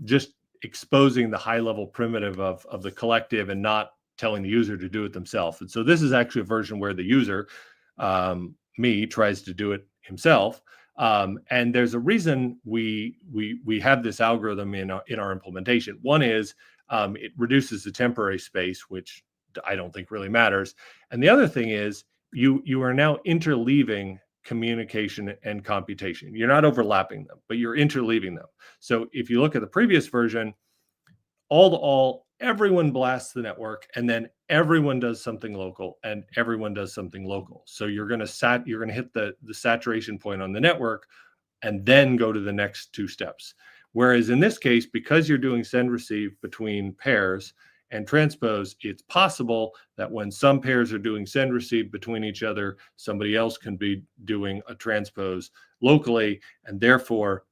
just exposing the high-level primitive of the collective and not telling the user to do it themselves. And so this is actually a version where the user, me, tries to do it himself. And there's a reason we have this algorithm in our implementation. One is it reduces the temporary space, which I don't think really matters. And the other thing is you are now interleaving communication and computation. You're not overlapping them, but you're interleaving them. So if you look at the previous version, all to all, everyone blasts the network, and then everyone does something local, and everyone does something local. So you're going to hit the saturation point on the network, and then go to the next 2 steps. Whereas in this case, because you're doing send receive between pairs and transpose, it's possible that when some pairs are doing send receive between each other, somebody else can be doing a transpose locally, and therefore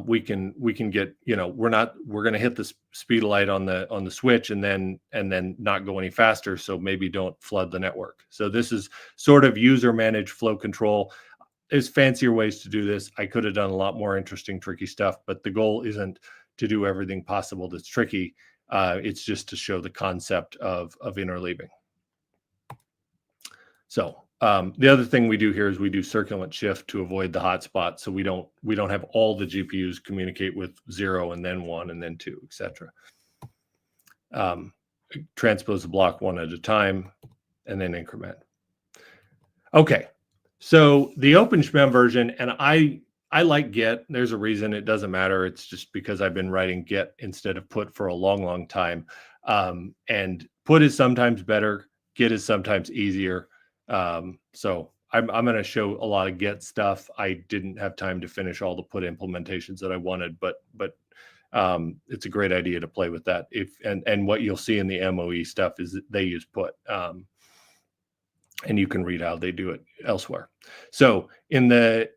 we can get, we're going to hit the speed of light on the switch and then not go any faster. So maybe don't flood the network. So this is sort of user managed flow control. There's fancier ways to do this. I could have done a lot more interesting, tricky stuff, but the goal isn't to do everything possible that's tricky. It's just to show the concept of interleaving. So the other thing we do here is we do circulant shift to avoid the hotspot, so we don't have all the GPUs communicate with 0 and then 1 and then 2, etc. Transpose the block one at a time and then increment. Okay, so the OpenSHMEM version, and I like Get. There's a reason. It doesn't matter. It's just because I've been writing Get instead of Put for a long time. And Put is sometimes better. Get is sometimes easier. So I'm going to show a lot of Get stuff. I didn't have time to finish all the Put implementations that I wanted, but it's a great idea to play with that. And what you'll see in the MOE stuff is that they use Put. And you can read how they do it elsewhere. So in the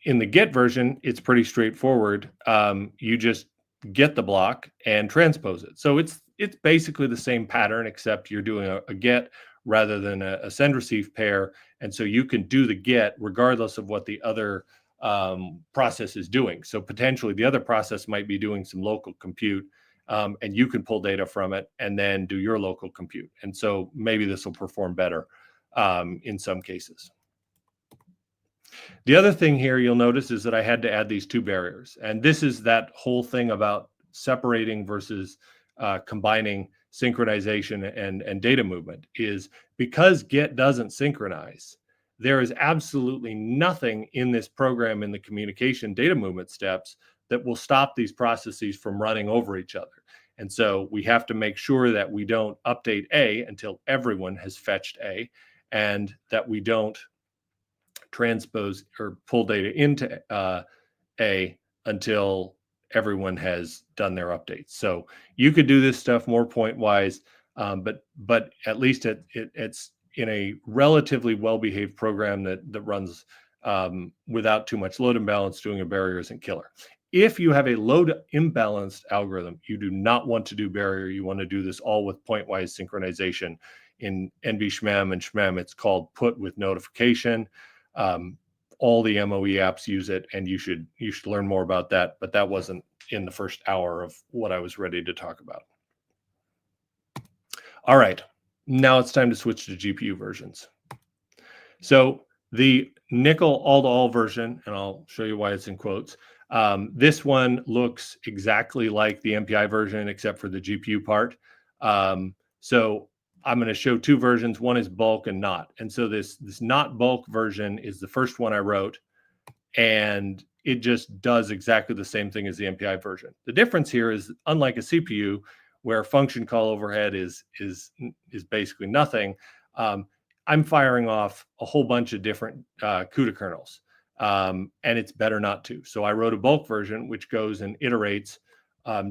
Get version, it's pretty straightforward. You just get the block and transpose it. So it's basically the same pattern, except you're doing a get rather than a send receive pair. And so you can do the get regardless of what the other process is doing. So potentially the other process might be doing some local compute, and you can pull data from it and then do your local compute. And so maybe this will perform better in some cases. The other thing here you'll notice is that I had to add these 2 barriers. And this is that whole thing about separating versus combining synchronization and data movement, is because Get doesn't synchronize, there is absolutely nothing in this program in the communication data movement steps that will stop these processes from running over each other. And so we have to make sure that we don't update A until everyone has fetched A, and that we don't transpose or pull data into A until everyone has done their updates. So you could do this stuff more point-wise, but at least it's in a relatively well-behaved program that runs without too much load imbalance. Doing a barrier isn't killer. If you have a load imbalanced algorithm, you do not want to do barrier. You want to do this all with point-wise synchronization. In NVSHMEM and SHMEM, it's called put with notification. All the MOE apps use it, and you should learn more about that. But that wasn't in the first hour of what I was ready to talk about. All right, now it's time to switch to GPU versions. So the nickel all-to-all version, and I'll show you why it's in quotes. This one looks exactly like the MPI version, except for the GPU part. So I'm going to show two versions. One is bulk and not. And so this not bulk version is the first one I wrote, and it just does exactly the same thing as the MPI version. The difference here is, unlike a CPU where function call overhead is basically nothing, I'm firing off a whole bunch of different CUDA kernels, and it's better not to. So I wrote a bulk version which goes and iterates,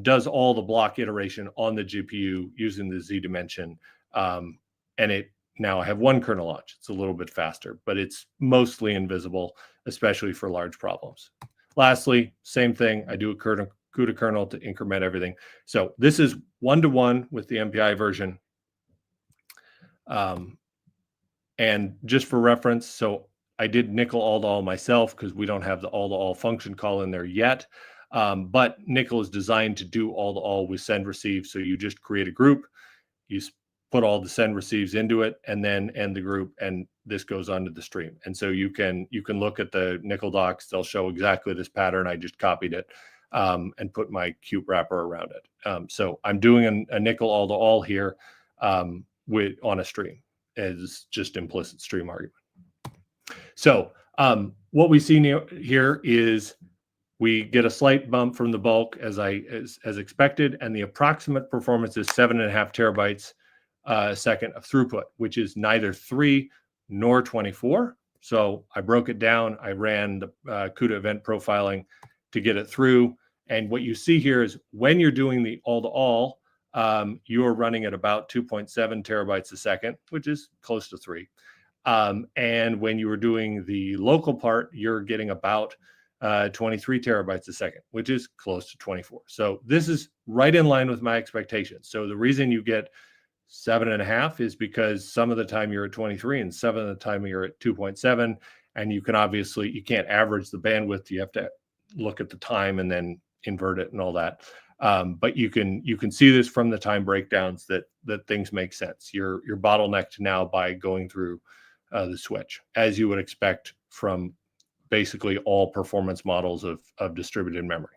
does all the block iteration on the GPU using the Z dimension. And now I have one kernel launch. It's a little bit faster, but it's mostly invisible, especially for large problems. Lastly, same thing. I do a CUDA kernel to increment everything. So this is 1-to-1 with the MPI version. And just for reference, so I did nickel all-to-all myself because we don't have the all-to-all function call in there yet. But nickel is designed to do all-to-all with send receive. So you just create a group, you put all the send receives into it, and then end the group, and this goes onto the stream. And so you can look at the nickel docs. They'll show exactly this pattern. I just copied it and put my cube wrapper around it. So I'm doing a nickel all-to-all here on a stream as just implicit stream argument. So what we see here is we get a slight bump from the bulk as expected, and the approximate performance is 7.5 terabytes a second of throughput, which is neither 3 nor 24. So I broke it down. I ran the CUDA event profiling to get it through. And what you see here is when you're doing the all-to-all, you're running at about 2.7 terabytes a second, which is close to 3. And when you were doing the local part, you're getting about 23 terabytes a second, which is close to 24. So this is right in line with my expectations. So the reason you get 7.5 is because some of the time you're at 23 and some of the time you're at 2.7, and you can't average the bandwidth. You have to look at the time and then invert it and all that. But you can see this from the time breakdowns that things make sense. You're bottlenecked now by going through the switch, as you would expect from basically all performance models of distributed memory.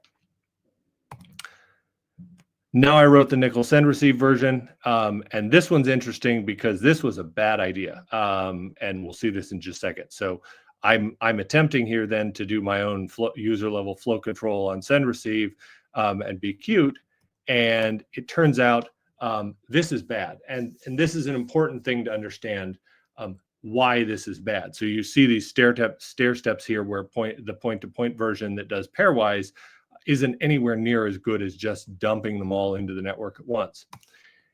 Now I wrote the nickel send receive version, and this one's interesting because this was a bad idea, and we'll see this in just a second. So I'm attempting here then to do my own user level flow control on send receive and be cute, and it turns out this is bad, and this is an important thing to understand why this is bad. So you see these stair steps here where the point-to-point version that does pairwise isn't anywhere near as good as just dumping them all into the network at once.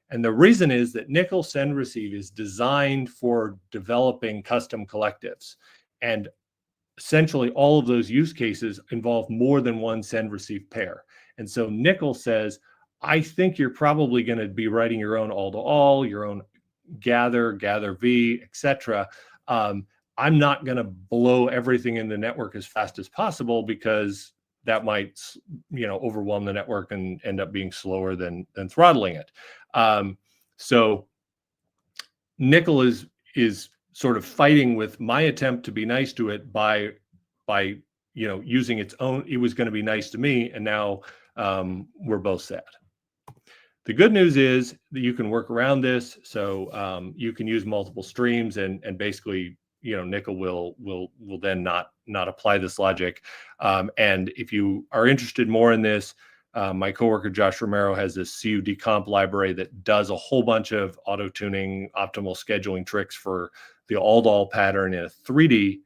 And the reason is that nickel send receive is designed for developing custom collectives. And essentially all of those use cases involve more than one send receive pair. And so nickel says, I think you're probably going to be writing your own all-to-all, your own gather V, etc. I'm not going to blow everything in the network as fast as possible because that might, overwhelm the network and end up being slower than throttling it. So nickel is sort of fighting with my attempt to be nice to it by using its own. It was going to be nice to me, and now we're both sad. The good news is that you can work around this. So you can use multiple streams, and basically, nickel will then not apply this logic. And if you are interested more in this, my coworker Josh Romero has this CUD comp library that does a whole bunch of auto tuning, optimal scheduling tricks for the all-to-all pattern in a 3D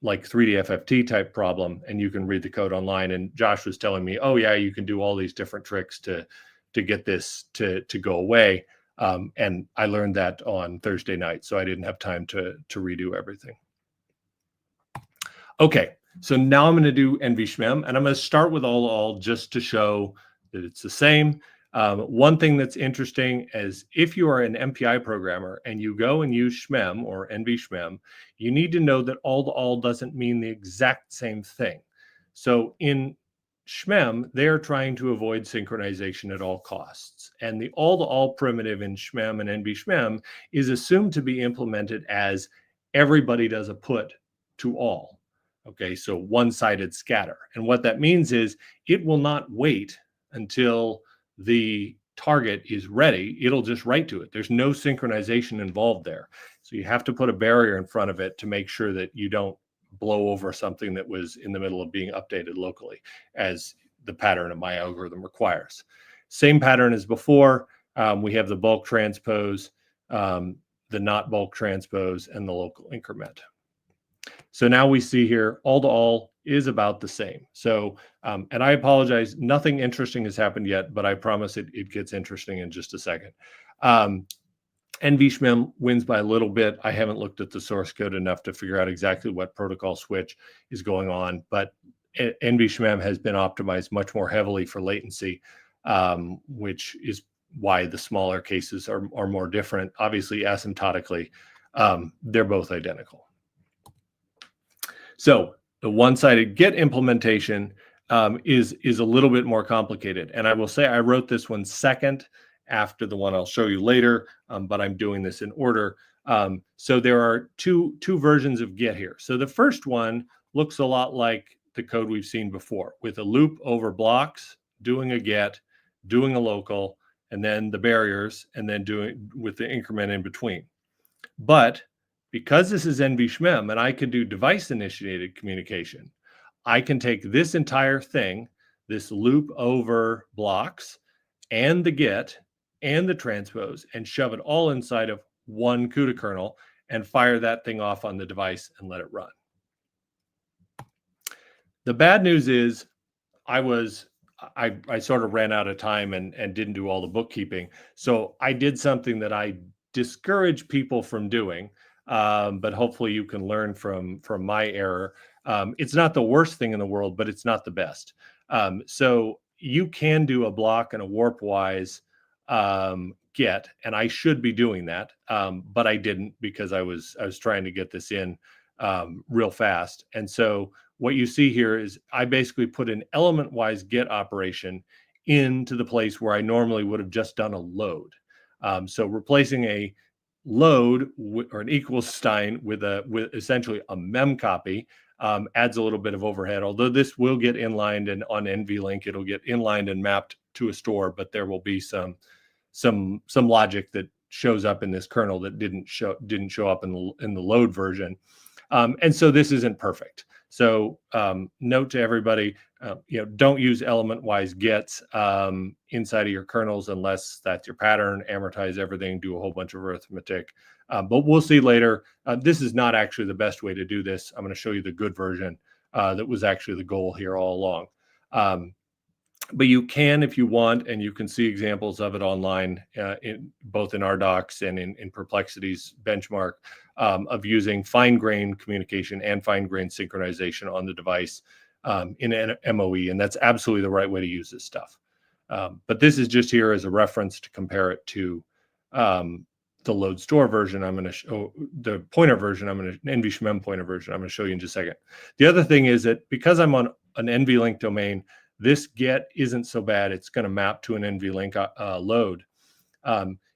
like 3D FFT type problem, and you can read the code online. And Josh was telling me, oh yeah, you can do all these different tricks to get this to go away. And I learned that on Thursday night, so I didn't have time to redo everything. Okay, so now I'm going to do NVSHMEM, and I'm going to start with all just to show that it's the same. One thing that's interesting is if you are an MPI programmer and you go and use SHMEM or NVSHMEM, you need to know that all doesn't mean the exact same thing. So in SHMEM, they are trying to avoid synchronization at all costs. And the all-to-all primitive in SHMEM and NVSHMEM is assumed to be implemented as everybody does a put to all. Okay, so one-sided scatter. And what that means is it will not wait until the target is ready. It'll just write to it. There's no synchronization involved there. So you have to put a barrier in front of it to make sure that you don't blow over something that was in the middle of being updated locally, as the pattern of my algorithm requires. Same pattern as before. We have the bulk transpose, the not bulk transpose, and the local increment. So now we see here all-to-all is about the same. So, and I apologize, nothing interesting has happened yet, but I promise it gets interesting in just a second. NVSHMEM wins by a little bit. I haven't looked at the source code enough to figure out exactly what protocol switch is going on, but NVSHMEM has been optimized much more heavily for latency, which is why the smaller cases are more different. Obviously, asymptotically, they're both identical. So the one-sided get implementation is a little bit more complicated. And I will say I wrote this one second after the one I'll show you later, but I'm doing this in order. So there are two versions of get here. So the first one looks a lot like the code we've seen before, with a loop over blocks, doing a get, doing a local, and then the barriers, and then doing with the increment in between. But because this is NVSHMEM and I can do device-initiated communication, I can take this entire thing, this loop over blocks, and the get, and the transpose, and shove it all inside of one CUDA kernel and fire that thing off on the device and let it run. The bad news is I sort of ran out of time and didn't do all the bookkeeping. So I did something that I discourage people from doing, but hopefully you can learn from my error. It's not the worst thing in the world, but it's not the best. So you can do a block and a warp-wise get, and I should be doing that, but I didn't because I was trying to get this in real fast. And so what you see here is I basically put an element-wise get operation into the place where I normally would have just done a load. So replacing a load or an equals sign with essentially a mem copy adds a little bit of overhead, although this will get inlined, and on NVLink it'll get inlined and mapped to a store, but there will be some logic that shows up in this kernel that didn't show up in the load version. And so this isn't perfect. So note to everybody, don't use element-wise gets inside of your kernels unless that's your pattern. Amortize everything, do a whole bunch of arithmetic. But we'll see later. This is not actually the best way to do this. I'm going to show you the good version that was actually the goal here all along. But you can, if you want, and you can see examples of it online, both in our docs and in Perplexity's benchmark, of using fine-grained communication and fine-grained synchronization on the device in an MOE, and that's absolutely the right way to use this stuff. But this is just here as a reference to compare it to the load store version. I'm going to show the pointer version. NVSHMEM pointer version. I'm going to show you in just a second. The other thing is that because I'm on an NVLink domain, this get isn't so bad. It's going to map to an NVLink load.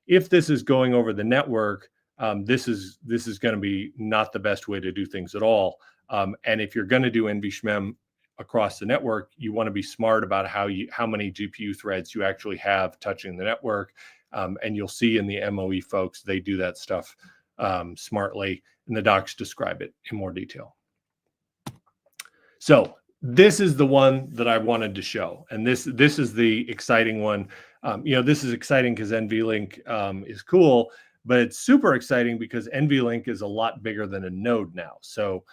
If this is going over the network, this is going to be not the best way to do things at all. And if you're going to do NVSHMEM across the network, you want to be smart about how many GPU threads you actually have touching the network. And you'll see in the MOE folks, they do that stuff smartly, and the docs describe it in more detail. So this is the one that I wanted to show, and this is the exciting one. This is exciting because NVLink is cool, but it's super exciting because NVLink is a lot bigger than a node now. So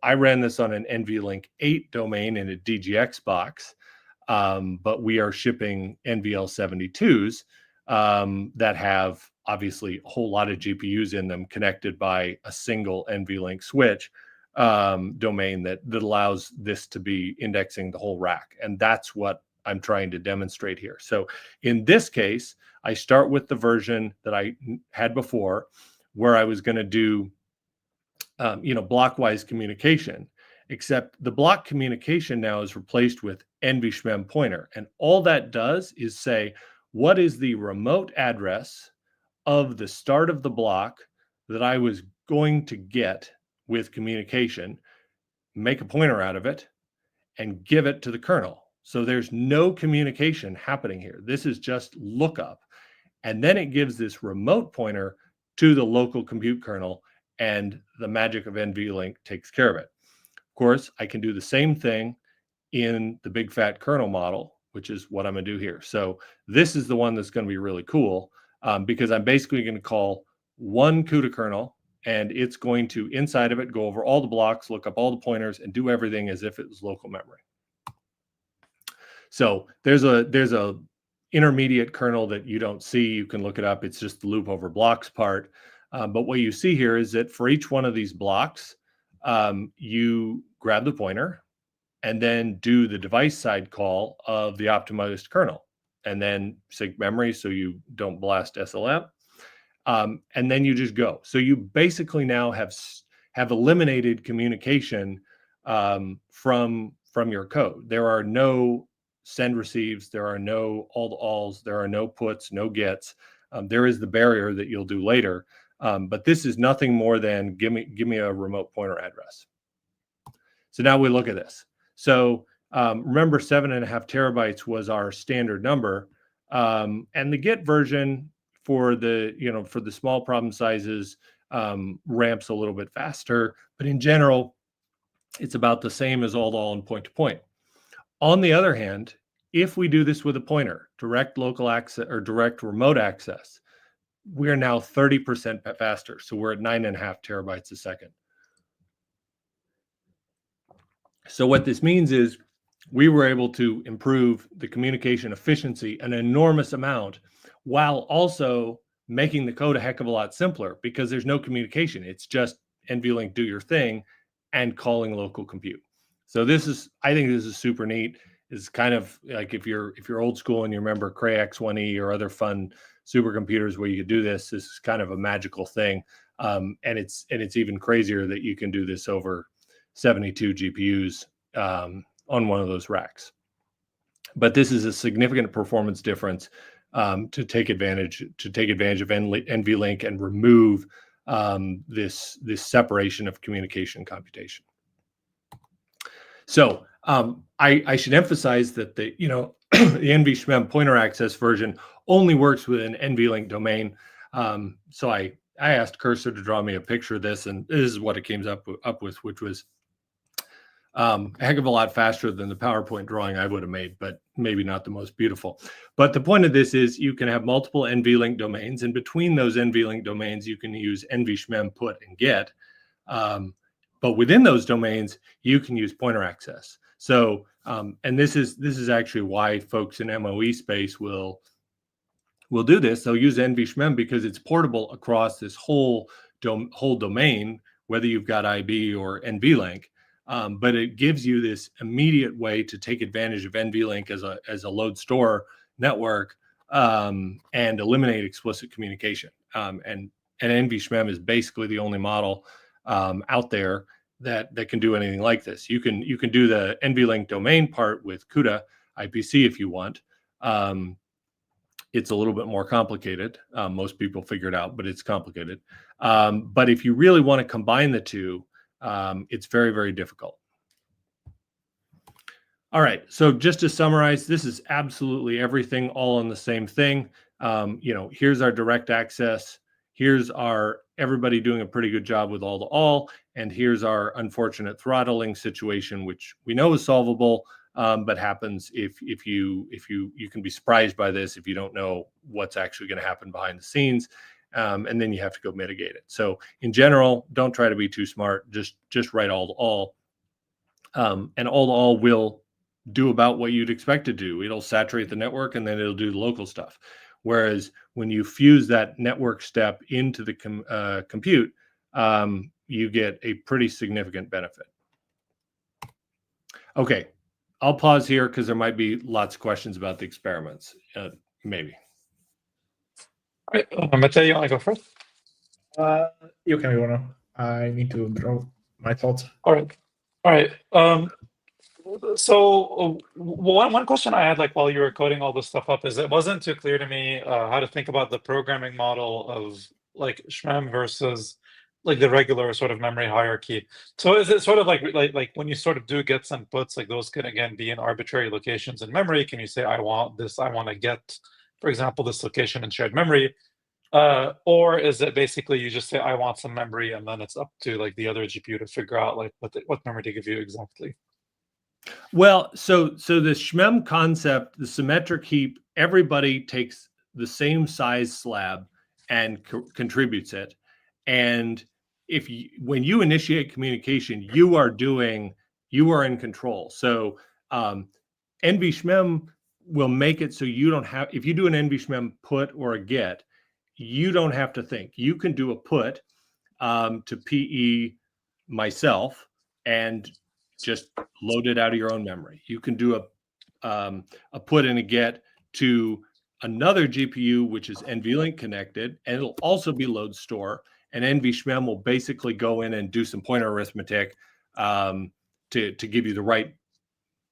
I ran this on an NVLink 8 domain in a DGX box, but we are shipping NVL72s that have obviously a whole lot of GPUs in them connected by a single NVLink switch domain that allows this to be indexing the whole rack. And that's what I'm trying to demonstrate here. So in this case, I start with the version that I had before, where I was going to do, blockwise communication, except the block communication now is replaced with NVSHMEM pointer. And all that does is say, what is the remote address of the start of the block that I was going to get with communication, make a pointer out of it, and give it to the kernel. So there's no communication happening here. This is just lookup. And then it gives this remote pointer to the local compute kernel, and the magic of NVLink takes care of it. Of course, I can do the same thing in the big fat kernel model, which is what I'm going to do here. So this is the one that's going to be really cool because I'm basically going to call one CUDA kernel, and it's going to, inside of it, go over all the blocks, look up all the pointers, and do everything as if it was local memory. So there's a intermediate kernel that you don't see. You can look it up. It's just the loop over blocks part. But what you see here is that for each one of these blocks, you grab the pointer and then do the device side call of the optimized kernel, and then sync memory so you don't blast SLM. And then you just go. So you basically now have eliminated communication from your code. There are no send receives, there are no all the alls, there are no puts, no gets. There is the barrier that you'll do later, but this is nothing more than give me a remote pointer address. So now we look at this. So remember, 7.5 terabytes was our standard number, and the Git version for the small problem sizes ramps a little bit faster, but in general, it's about the same as all and point to point. On the other hand, if we do this with a pointer, direct local access or direct remote access, we're now 30% faster. So we're at 9.5 terabytes a second. So what this means is we were able to improve the communication efficiency an enormous amount, while also making the code a heck of a lot simpler because there's no communication. It's just NVLink, do your thing, and calling local compute. So I think this is super neat. It's kind of like if you're old school and you remember Cray X1E or other fun supercomputers where you could do this. This is kind of a magical thing, and it's even crazier that you can do this over 72 GPUs on one of those racks. But this is a significant performance difference to take advantage of NVLink and remove this separation of communication computation. So I should emphasize that the the NVSHMEM pointer access version only works with an NVLink domain. So I asked Cursor to draw me a picture of this, and this is what it came up with, which was a heck of a lot faster than the PowerPoint drawing I would have made, but maybe not the most beautiful. But the point of this is you can have multiple NVLink domains, and between those NVLink domains, you can use NVSHMEM put and get. But within those domains, you can use pointer access. So, and this is actually why folks in MOE space will do this. They'll use NVSHMEM because it's portable across this whole domain, whether you've got IB or NVLink. But it gives you this immediate way to take advantage of NVLink as a load store network and eliminate explicit communication. And NVSHMEM is basically the only model out there that can do anything like this. You can do the NVLink domain part with CUDA IPC if you want. It's a little bit more complicated. Most people figure it out, but it's complicated. But if you really want to combine the two, it's very, very difficult. All right, so just to summarize, this is absolutely everything all on the same thing. Here's our direct access. Here's our everybody doing a pretty good job with all, and here's our unfortunate throttling situation, which we know is solvable, but happens if you can be surprised by this if you don't know what's actually going to happen behind the scenes. and then you have to go mitigate it. So in general, don't try to be too smart. Just write all-to-all, and all-to-all will do about what you'd expect to do. It'll saturate the network, and then it'll do local stuff. Whereas when you fuse that network step into the compute, you get a pretty significant benefit. Okay, I'll pause here because there might be lots of questions about the experiments. Maybe. All right, Mateo, you want to go first? You can go now. I need to draw my thoughts. All right. So one question I had, like, while you were coding all this stuff up, is it wasn't too clear to me how to think about the programming model of like SHMEM versus like the regular sort of memory hierarchy. So is it sort of like when you sort of do gets and puts, like those can again be in arbitrary locations in memory? Can you say, I want this, I want to get, for example, this location in shared memory? Or is it basically you just say, I want some memory, and then it's up to like the other GPU to figure out like what memory to give you exactly? Well, so the SHMEM concept, the symmetric heap, everybody takes the same size slab and contributes it. And when you initiate communication, you are in control. So NVSHMEM will make it so you don't have, if you do an NVSHMEM put or a get, you don't have to think. You can do a put to PE myself and just load it out of your own memory. You can do a put and a get to another GPU, which is NVLink connected, and it'll also be load store. And NVSHMEM will basically go in and do some pointer arithmetic to give you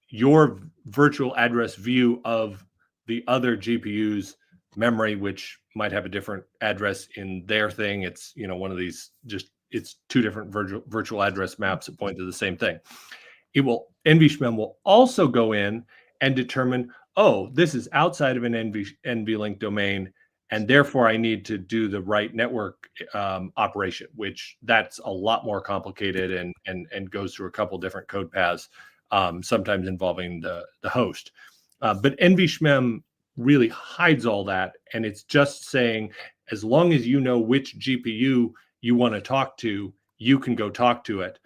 your virtual address view of the other GPU's memory, which might have a different address in their thing. It's, one of these, it's two different virtual address maps that point to the same thing. NVSHMEM will also go in and determine, oh, this is outside of an NVLink domain, and therefore I need to do the right network operation, which that's a lot more complicated and goes through a couple different code paths, sometimes involving the host. But NVSHMEM really hides all that, and it's just saying, as long as you know which GPU you want to talk to, you can go talk to it.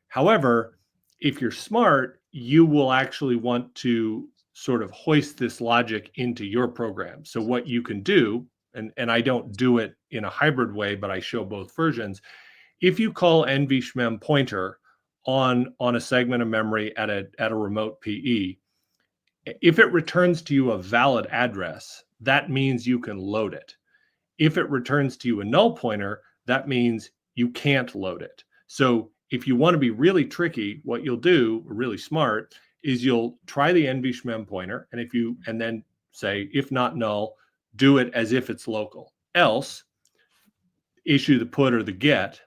However, if you're smart, you will actually want to sort of hoist this logic into your program. So what you can do, and I don't do it in a hybrid way, but I show both versions. If you call NVSHMEM pointer on a segment of memory at a remote PE, if it returns to you a valid address, that means you can load it. If it returns to you a null pointer, that means you can't load it. So if you want to be really tricky, what you'll do, really smart, is you'll try the NVSHMEM pointer, and then say, if not null, do it as if it's local. Else, issue the put or the get,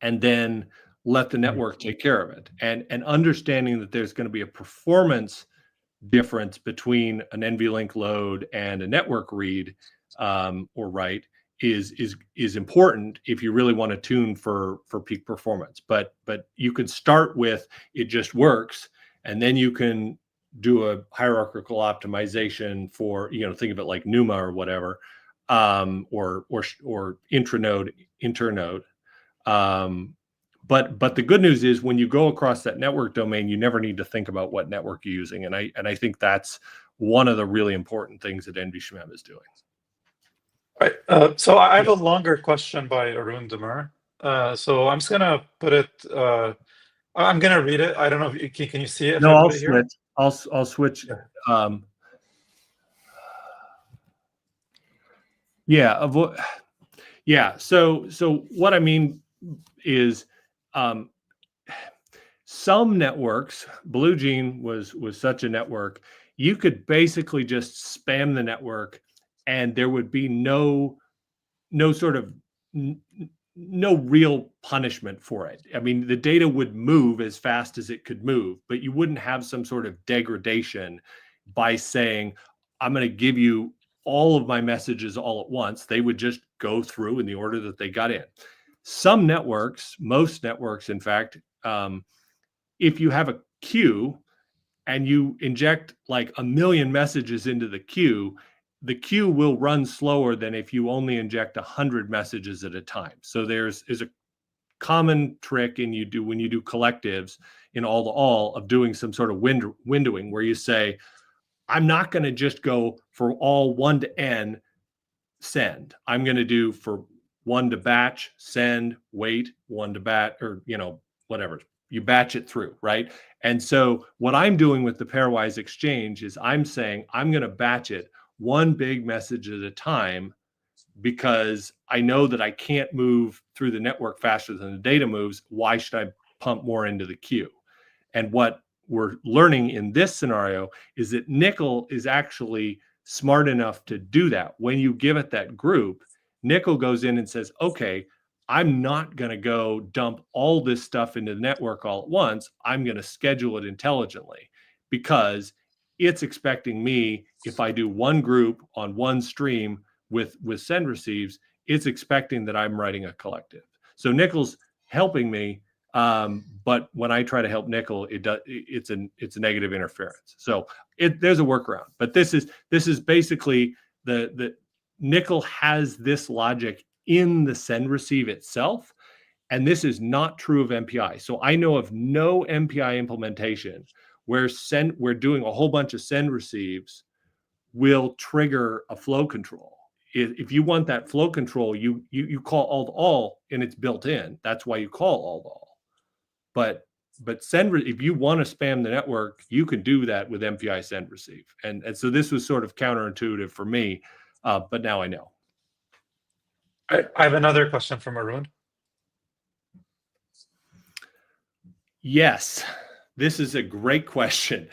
and then let the network take care of it. And understanding that there's going to be a performance difference between an NVLink load and a network read or write is important if you really want to tune for peak performance. But you can start with it just works, and then you can do a hierarchical optimization for, think of it like NUMA or whatever, or intranode, internode. But the good news is when you go across that network domain, you never need to think about what network you're using. And I think that's one of the really important things that NVSHMEM is doing. Right. So I have a longer question by Arun Demir. So I'm just gonna put it. I'm gonna read it. I don't know if can you see it? No, I'll switch. I'll switch. Yeah. So what I mean is, some networks, Blue Gene was such a network, you could basically just spam the network, and there would be no real punishment for it. I mean, the data would move as fast as it could move, but you wouldn't have some sort of degradation by saying, I'm going to give you all of my messages all at once. They would just go through in the order that they got in. Some networks, most networks, in fact, if you have a queue and you inject like 1 million messages into the queue, the queue will run slower than if you only inject 100 messages at a time. So there's a common trick when you do collectives in all-to-all of doing some sort of windowing where you say, I'm not going to just go for all 1 to n send. I'm going to do for 1 to batch, send, wait, 1 to batch, or whatever. You batch it through, right? And so what I'm doing with the pairwise exchange is I'm saying I'm going to batch it 1 big message at a time, because I know that I can't move through the network faster than the data moves. Why should I pump more into the queue? And what we're learning in this scenario is that Nickel is actually smart enough to do that. When you give it that group, Nickel goes in and says, okay, I'm not going to go dump all this stuff into the network all at once. I'm going to schedule it intelligently, because it's expecting me, if I do 1 group on 1 stream with send receives, it's expecting that I'm writing a collective. So Nickel's helping me, but when I try to help Nickel, it's a negative interference. So there's a workaround, but this is basically the Nickel has this logic in the send receive itself, and this is not true of MPI. So I know of no MPI implementation where we're doing a whole bunch of send receives will trigger a flow control. If you want that flow control, you call all-to-all, and it's built in. That's why you call all-to-all. But if you want to spam the network, you can do that with MPI send receive. And so this was sort of counterintuitive for me, but now I know. I have another question from Arun. Yes, this is a great question.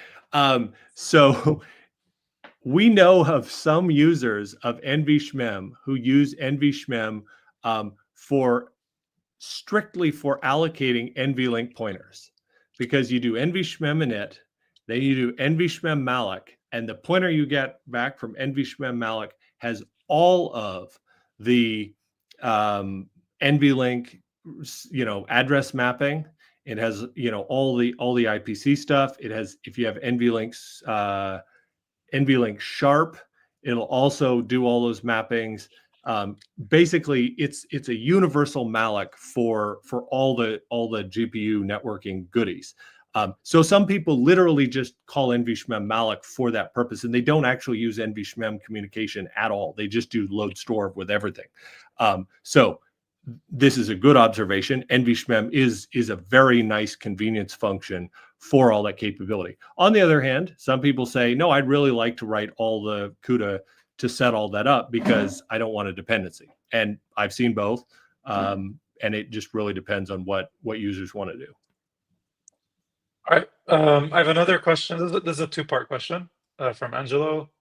So we know of some users of NVSHMEM who use NVSHMEM strictly for allocating NVLink pointers, because you do NVSHMEM init, then you do NVSHMEM malloc, and the pointer you get back from NVSHMEM malloc has all of the NVLink, address mapping. It has, all the IPC stuff. It has, if you have NVLinks, NVLink sharp, it'll also do all those mappings. Basically, it's a universal malloc for all the GPU networking goodies. So some people literally just call NVSHMEM malloc for that purpose, and they don't actually use NVSHMEM communication at all. They just do load store with everything. So this is a good observation. NVSHMEM is a very nice convenience function for all that capability. On the other hand, some people say, no, I'd really like to write all the CUDA to set all that up because I don't want a dependency. And I've seen both. And it just really depends on what users want to do. All right. I have another question. This is a 2-part question from Angelo.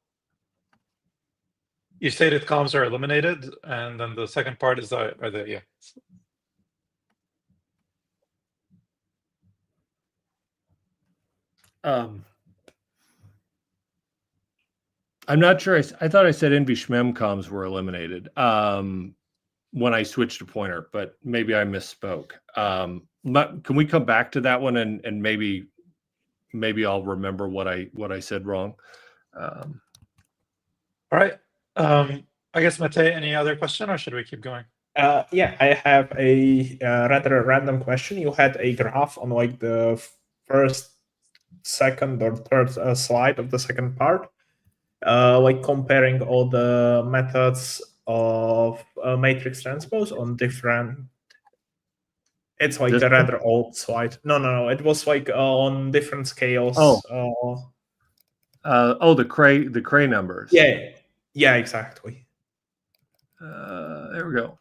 You stated comms are eliminated, and then the second part is I'm not sure. I thought I said NVSHMEM comms were eliminated when I switched to pointer, but maybe I misspoke. Can we come back to that one and maybe I'll remember what I said wrong. All right. I guess, Mate, any other question, or should we keep going? Yeah, I have a rather random question. You had a graph on like the first, second, or third slide of the second part, like comparing all the methods of matrix transpose on different. It's like a rather old slide. No. It was like on different scales. The Cray numbers. Yeah, exactly. There we go.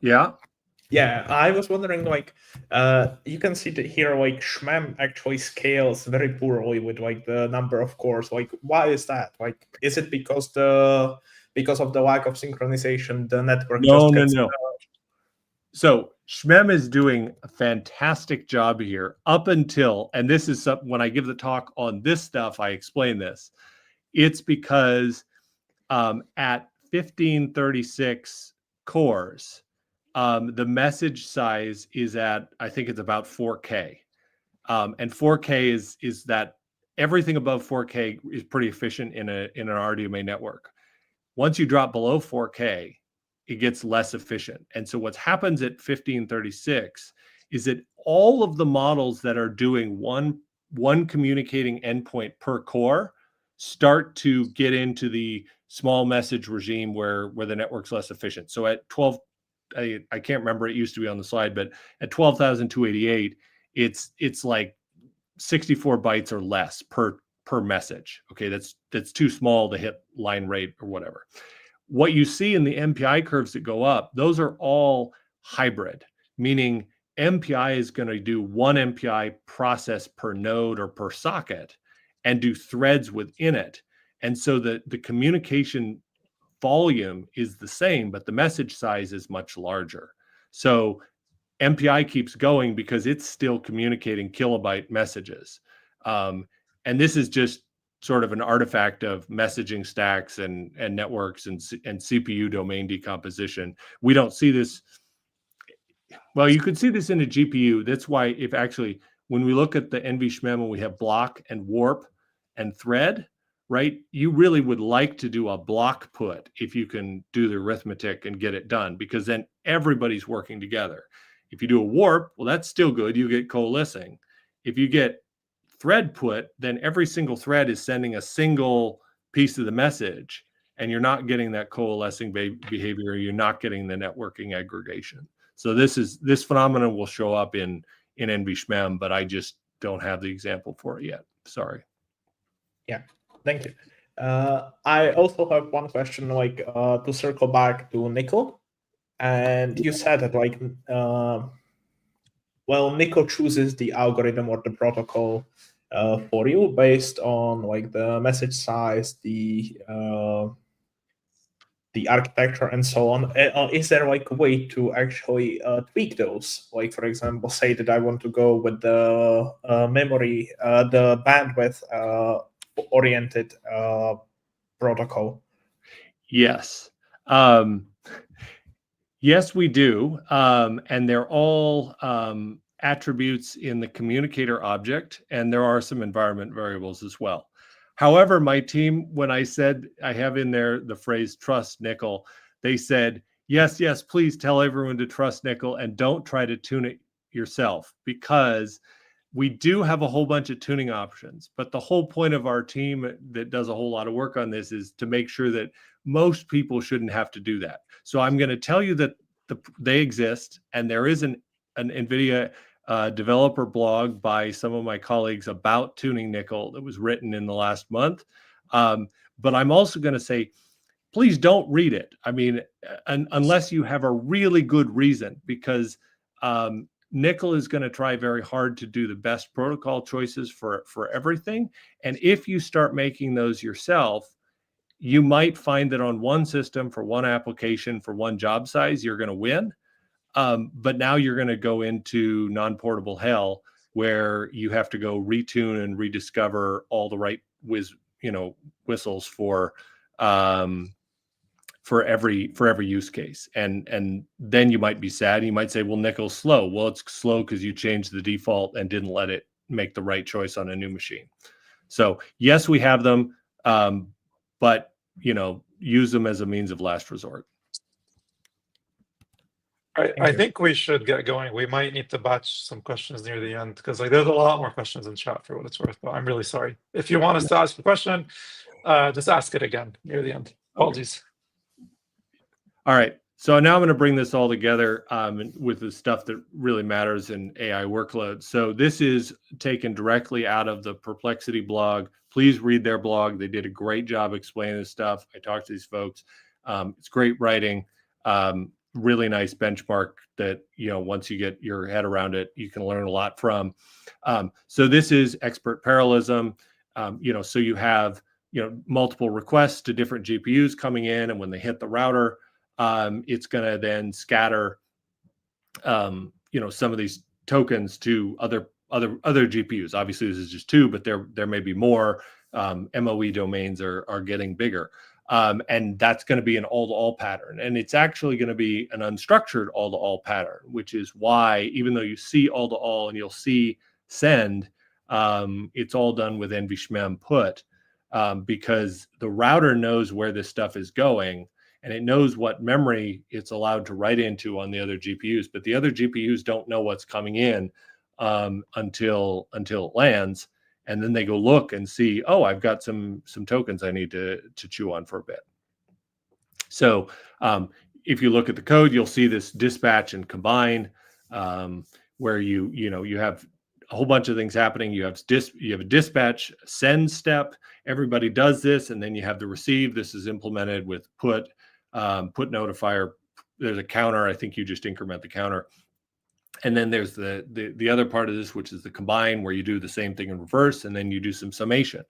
Yeah. I was wondering, like, you can see that here, like, SHMEM actually scales very poorly with like the number of cores. Like, why is that? Like, is it because of the lack of synchronization, the network? No. So SHMEM is doing a fantastic job here up until, and this is when I give the talk on this stuff, I explain this. It's because at 1536 cores, the message size is at, I think it's about 4K. And 4K is that everything above 4K is pretty efficient in an RDMA network. Once you drop below 4K, it gets less efficient. And so what happens at 1536 is that all of the models that are doing one communicating endpoint per core start to get into the small message regime where the network's less efficient. So at 12, I can't remember, it used to be on the slide, but at 12,288, it's like 64 bytes or less per message. Okay, that's too small to hit line rate or whatever. What you see in the MPI curves that go up, those are all hybrid, meaning MPI is going to do one MPI process per node or per socket and do threads within it. And so the communication volume is the same, but the message size is much larger. So MPI keeps going because it's still communicating kilobyte messages. And this is just sort of an artifact of messaging stacks and networks and CPU domain decomposition. We don't see this. Well, you could see this in a GPU. That's why when we look at the NVSHMEM and we have block and warp and thread, right? You really would like to do a block put if you can do the arithmetic and get it done, because then everybody's working together. If you do a warp, well, that's still good. You get coalescing. If you get thread put, then every single thread is sending a single piece of the message, and you're not getting that coalescing behavior. You're not getting the networking aggregation. So this phenomenon will show up in NVSHMEM, but I just don't have the example for it yet. Sorry. Yeah, thank you. I also have one question, to circle back to Nickel. And you said that Nickel chooses the algorithm or the protocol for you based on the message size, the architecture, and so on. Is there a way to actually tweak those? Like, for example, say that I want to go with the memory, the bandwidth oriented protocol. Yes. Yes, we do. And they're all attributes in the communicator object, and there are some environment variables as well. However, my team, when I said I have in there the phrase trust Nickel, they said, yes, please tell everyone to trust Nickel and don't try to tune it yourself, because we do have a whole bunch of tuning options. But the whole point of our team that does a whole lot of work on this is to make sure that most people shouldn't have to do that. So I'm going to tell you that they exist, and there is an NVIDIA developer blog by some of my colleagues about tuning Nickel that was written in the last month. But I'm also going to say, please don't read it. I mean, unless you have a really good reason, because Nickel is going to try very hard to do the best protocol choices for everything. And if you start making those yourself, you might find that on one system for one application for one job size, you're going to win. But now you're going to go into non-portable hell where you have to go retune and rediscover all the right whistles for every use case. And then you might be sad. You might say, well, Nickel's slow. Well, it's slow because you changed the default and didn't let it make the right choice on a new machine. So yes, we have them, but use them as a means of last resort. I think we should get going. We might need to batch some questions near the end, because there's a lot more questions in chat for what it's worth. But I'm really sorry. If you want us to ask a question, just ask it again near the end. Apologies. All right. So now I'm going to bring this all together with the stuff that really matters in AI workloads. So this is taken directly out of the Perplexity blog. Please read their blog. They did a great job explaining this stuff. I talked to these folks. It's great writing. Really nice benchmark that, once you get your head around it, you can learn a lot from. So this is expert parallelism. So you have, multiple requests to different GPUs coming in, and when they hit the router, it's going to then scatter, some of these tokens to other GPUs. Obviously, this is just two, but there may be more. MOE domains are getting bigger. And that's going to be an all-to-all pattern. And it's actually going to be an unstructured all-to-all pattern, which is why, even though you see all-to-all and you'll see send, it's all done with NVSHMEM put. because the router knows where this stuff is going, and it knows what memory it's allowed to write into on the other GPUs. But the other GPUs don't know what's coming in until it lands, and then they go look and see, oh, I've got some tokens I need to chew on for a bit. So if you look at the code, you'll see this dispatch and combine, where you have a whole bunch of things happening. You have a dispatch send step. Everybody does this, and then you have the receive. This is implemented with put notifier. There's a counter. I think you just increment the counter. And then there's the other part of this, which is the combine, where you do the same thing in reverse, and then you do some summation.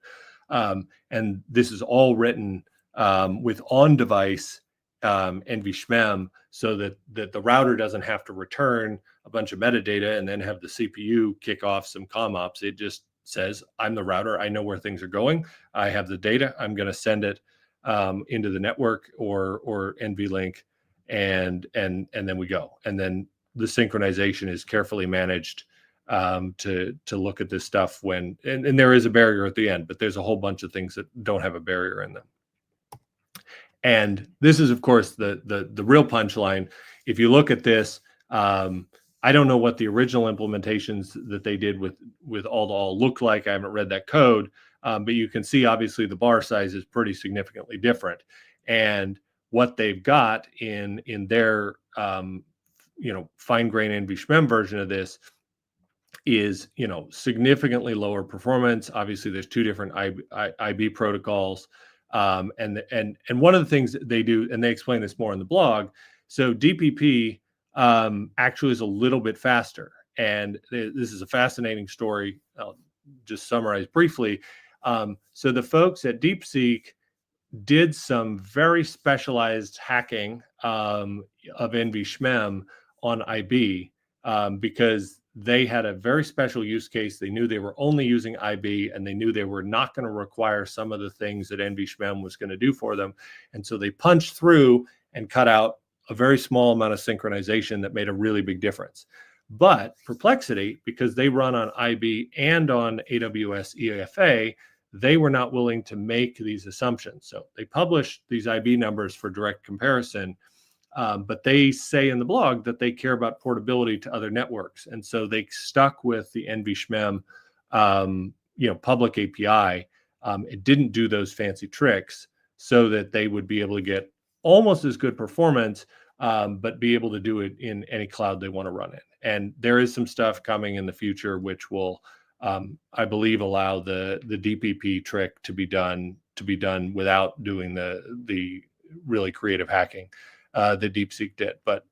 And this is all written with on-device NVSHMEM, so that the router doesn't have to return a bunch of metadata and then have the CPU kick off some comm ops. It just says, I'm the router. I know where things are going. I have the data. I'm going to send it into the network or NVLink, and then we go. And then the synchronization is carefully managed to look at this stuff when, and there is a barrier at the end, but there's a whole bunch of things that don't have a barrier in them. And this is, of course, the real punchline. If you look at this, I don't know what the original implementations that they did with all looked like. I haven't read that code, but you can see obviously the bar size is pretty significantly different. And what they've got in their fine-grained NVSHMEM version of this is significantly lower performance. Obviously, there's two different IB protocols. And one of the things that they do, and they explain this more in the blog, so DPP actually is a little bit faster. And this is a fascinating story. I'll just summarize briefly. So the folks at DeepSeek did some very specialized hacking of NVSHMEM on IB because they had a very special use case. They knew they were only using IB, and they knew they were not going to require some of the things that NVSHMEM was going to do for them. And so they punched through and cut out a very small amount of synchronization that made a really big difference. But Perplexity, because they run on IB and on AWS EFA, they were not willing to make these assumptions. So they published these IB numbers for direct comparison, but they say in the blog that they care about portability to other networks. And so they stuck with the NVSHMEM, public API. It didn't do those fancy tricks so that they would be able to get almost as good performance, but be able to do it in any cloud they want to run in. And there is some stuff coming in the future which will, I believe, allow the DPP trick to be done without doing the really creative hacking that DeepSeek did. But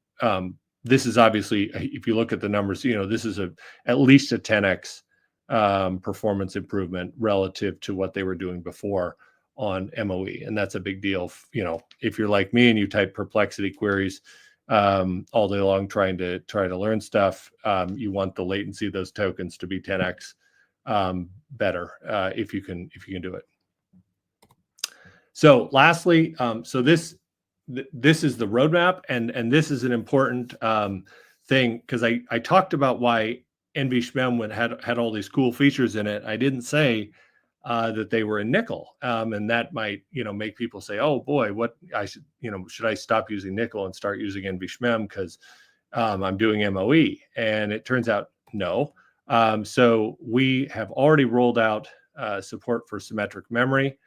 this is obviously, if you look at the numbers, this is at least a 10x performance improvement relative to what they were doing before on MOE, and that's a big deal. If you're like me and you type Perplexity queries all day long trying to learn stuff, you want the latency of those tokens to be 10x better if you can do it. So lastly, so this is the roadmap, and this is an important thing, because I talked about why NVSHMEM had all these cool features in it. I didn't say that they were in nickel, and that might make people say, oh boy, what should I stop using nickel and start using NVSHMEM because I'm doing MOE? And it turns out no. So we have already rolled out support for symmetric memory,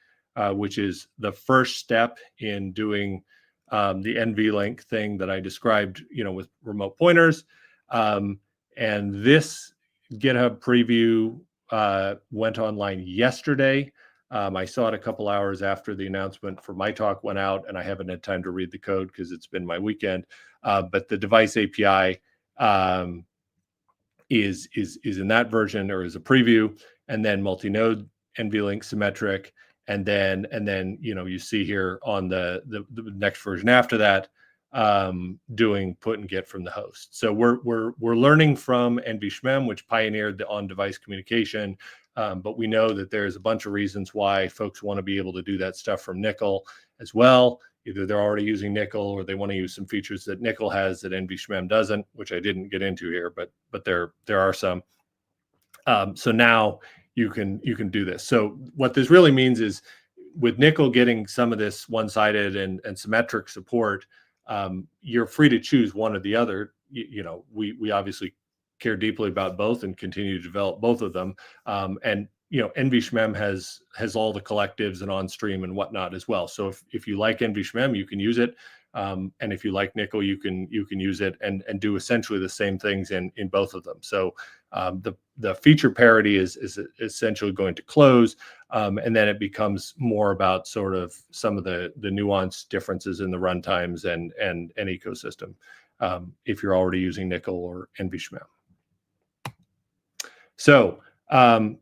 which is the first step in doing the NVLink thing that I described, with remote pointers. And this GitHub preview went online yesterday. I saw it a couple hours after the announcement for my talk went out, and I haven't had time to read the code because it's been my weekend. But the device API is in that version, or is a preview, and then multi-node NVLink symmetric, and then you see here on the next version after that, doing put and get from the host. So we're learning from NVSHMEM, which pioneered the on-device communication, but we know that there's a bunch of reasons why folks want to be able to do that stuff from nickel as well. Either they're already using nickel, or they want to use some features that nickel has that NVSHMEM doesn't, which I didn't get into here, but there are some. So now you can do this. So what this really means is, with Nickel getting some of this one-sided and symmetric support, you're free to choose one or the other. We obviously care deeply about both and continue to develop both of them. And NVSHMEM has all the collectives and on-stream and whatnot as well. So if you like NVSHMEM, you can use it. And if you like Nickel, you can use it and do essentially the same things in both of them. So the feature parity is essentially going to close, and then it becomes more about sort of some of the nuanced differences in the runtimes and ecosystem, if you're already using Nickel or NVSHMEM. So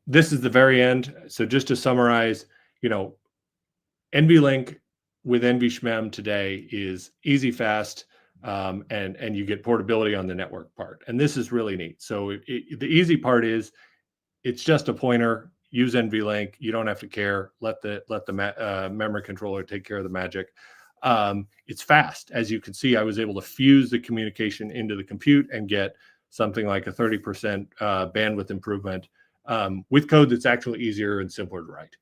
this is the very end. So just to summarize, NVLink with NVSHMEM today is easy, fast, and you get portability on the network part. And this is really neat. So the easy part is it's just a pointer. Use NVLink. You don't have to care. Let the memory controller take care of the magic. It's fast. As you can see, I was able to fuse the communication into the compute and get something like a 30% bandwidth improvement with code that's actually easier and simpler to write.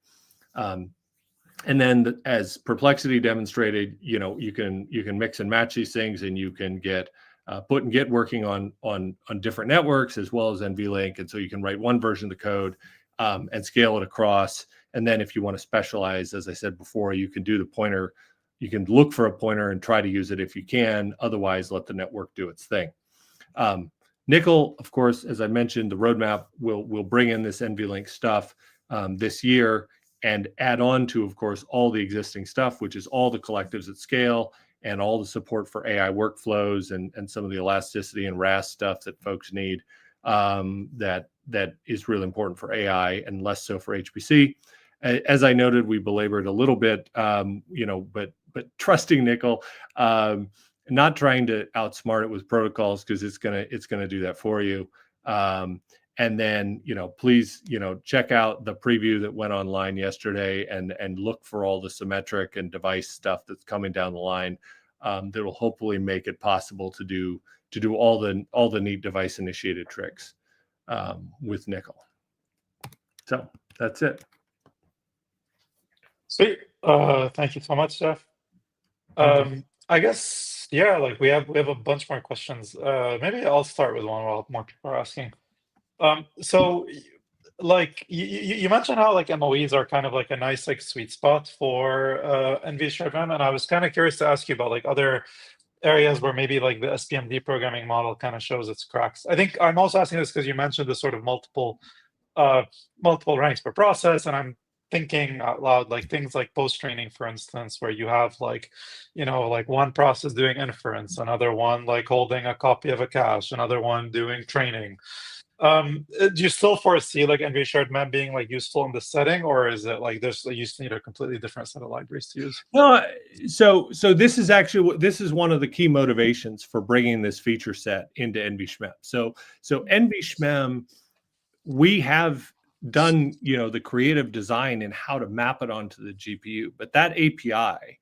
And then, as Perplexity demonstrated, you can mix and match these things, and you can get put and get working on different networks as well as NVLink. And so you can write one version of the code and scale it across. And then, if you want to specialize, as I said before, you can do the pointer. You can look for a pointer and try to use it if you can. Otherwise, let the network do its thing. Nickel, of course, as I mentioned, the roadmap will bring in this NVLink stuff this year, and add on to, of course, all the existing stuff, which is all the collectives at scale and all the support for AI workflows and some of the elasticity and RAS stuff that folks need, that is really important for AI and less so for HPC. As I noted, we belabored a little bit, but trusting Nickel, not trying to outsmart it with protocols, because it's gonna do that for you. And then, please, check out the preview that went online yesterday and look for all the symmetric and device stuff that's coming down the line, that will hopefully make it possible to do all the neat device initiated tricks with Nickel. So that's it. Sweet. Thank you so much, Jeff. I guess, yeah, like we have a bunch more questions. Maybe I'll start with one while more people are asking. So like you mentioned how like MOEs are kind of like a nice like sweet spot for NVSHMEM, and I was kind of curious to ask you about like other areas where maybe like the SPMD programming model kind of shows its cracks. I think I'm also asking this because you mentioned the sort of multiple ranks per process, and I'm thinking out loud, like things like post-training, for instance, where you have like, like one process doing inference, another one like holding a copy of a cache, another one doing training. Do you still foresee like NVSHMEM being like useful in this setting, or is it like you just need a completely different set of libraries to use? No, so this is one of the key motivations for bringing this feature set into NVSHMEM. So NVSHMEM, we have done the creative design and how to map it onto the GPU, but that API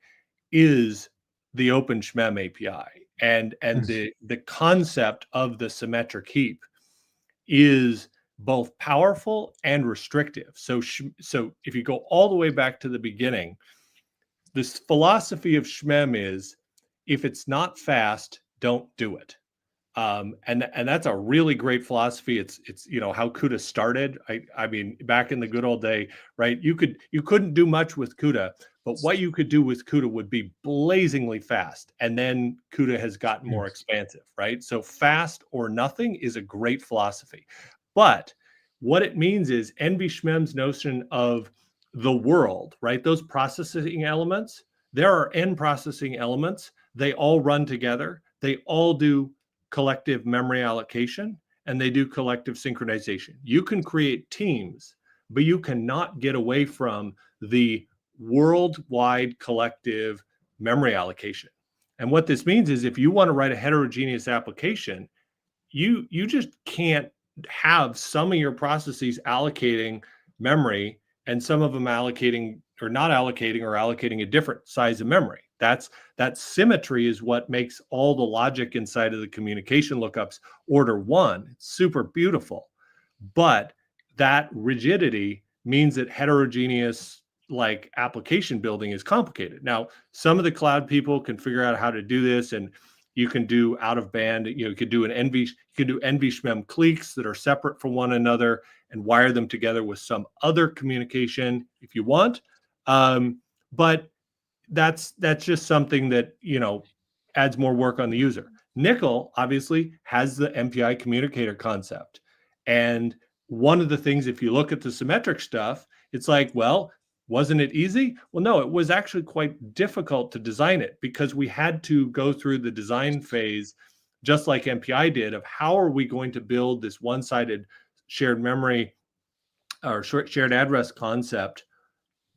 is the Open SHMEM API, and the concept of the symmetric heap is both powerful and restrictive. So if you go all the way back to the beginning, this philosophy of SHMEM is, if it's not fast, don't do it. And that's a really great philosophy. It's how CUDA started. I mean, back in the good old day, right? You couldn't do much with CUDA, but what you could do with CUDA would be blazingly fast. And then CUDA has gotten more expansive, right? So fast or nothing is a great philosophy. But what it means is NVSHMEM's notion of the world, right? Those processing elements, there are n processing elements. They all run together. They all do collective memory allocation, and they do collective synchronization. You can create teams, but you cannot get away from the worldwide collective memory allocation. And what this means is, if you want to write a heterogeneous application, you just can't have some of your processes allocating memory and some of them allocating or not allocating, or allocating a different size of memory. That symmetry is what makes all the logic inside of the communication lookups order one. It's super beautiful. But that rigidity means that heterogeneous like application building is complicated. Now, some of the cloud people can figure out how to do this, and you can do out of band, you could do NVSHMEM cliques that are separate from one another and wire them together with some other communication if you want. But that's just something that, adds more work on the user. Nickel obviously has the MPI communicator concept. And one of the things, if you look at the symmetric stuff, it's like, well, wasn't it easy? Well, no, it was actually quite difficult to design it because we had to go through the design phase, just like MPI did, of how are we going to build this one-sided shared memory or shared address concept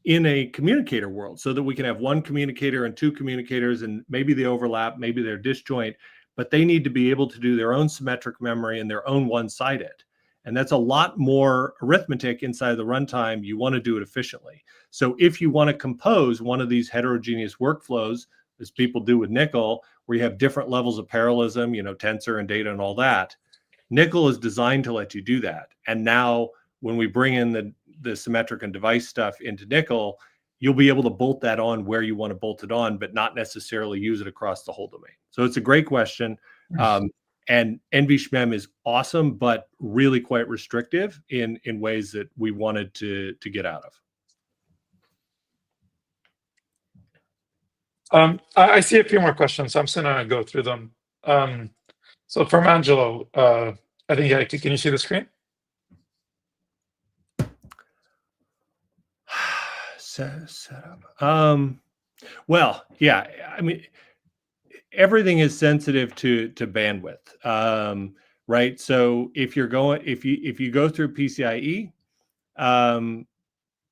in a communicator world so that we can have one communicator and two communicators, and maybe they overlap, maybe they're disjoint, but they need to be able to do their own symmetric memory and their own one-sided. And that's a lot more arithmetic inside of the runtime. You want to do it efficiently. So if you want to compose one of these heterogeneous workflows, as people do with Nickel, where you have different levels of parallelism, tensor and data and all that, Nickel is designed to let you do that. And now when we bring in the symmetric and device stuff into Nickel, you'll be able to bolt that on where you want to bolt it on, but not necessarily use it across the whole domain. So it's a great question. And NVSHMEM is awesome, but really quite restrictive in ways that we wanted to get out of. I see a few more questions, so I'm just gonna go through them. So from Angelo, I think, yeah, can you see the screen? Set up. Well, yeah, I mean, everything is sensitive to bandwidth, right? So if you go through PCIe,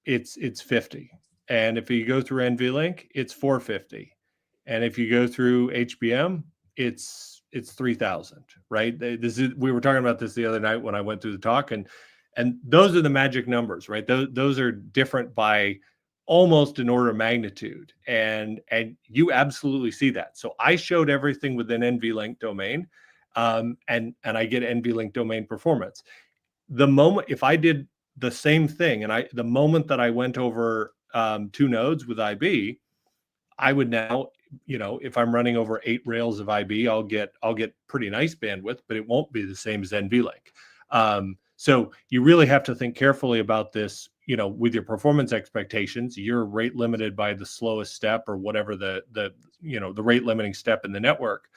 it's 50, and if you go through NVLink, it's 450, and if you go through HBM, it's 3000, right? We were talking about this the other night when I went through the talk, and those are the magic numbers, right? Those are different by almost an order of magnitude, and you absolutely see that. So I showed everything within NVLink domain, and I get NVLink domain performance. The moment if I did the same thing, and the moment that I went over 2 nodes with IB, I would now, if I'm running over 8 rails of IB, I'll get pretty nice bandwidth, but it won't be the same as NVLink. So you really have to think carefully about this, with your performance expectations. You're rate limited by the slowest step or whatever the rate limiting step in the network.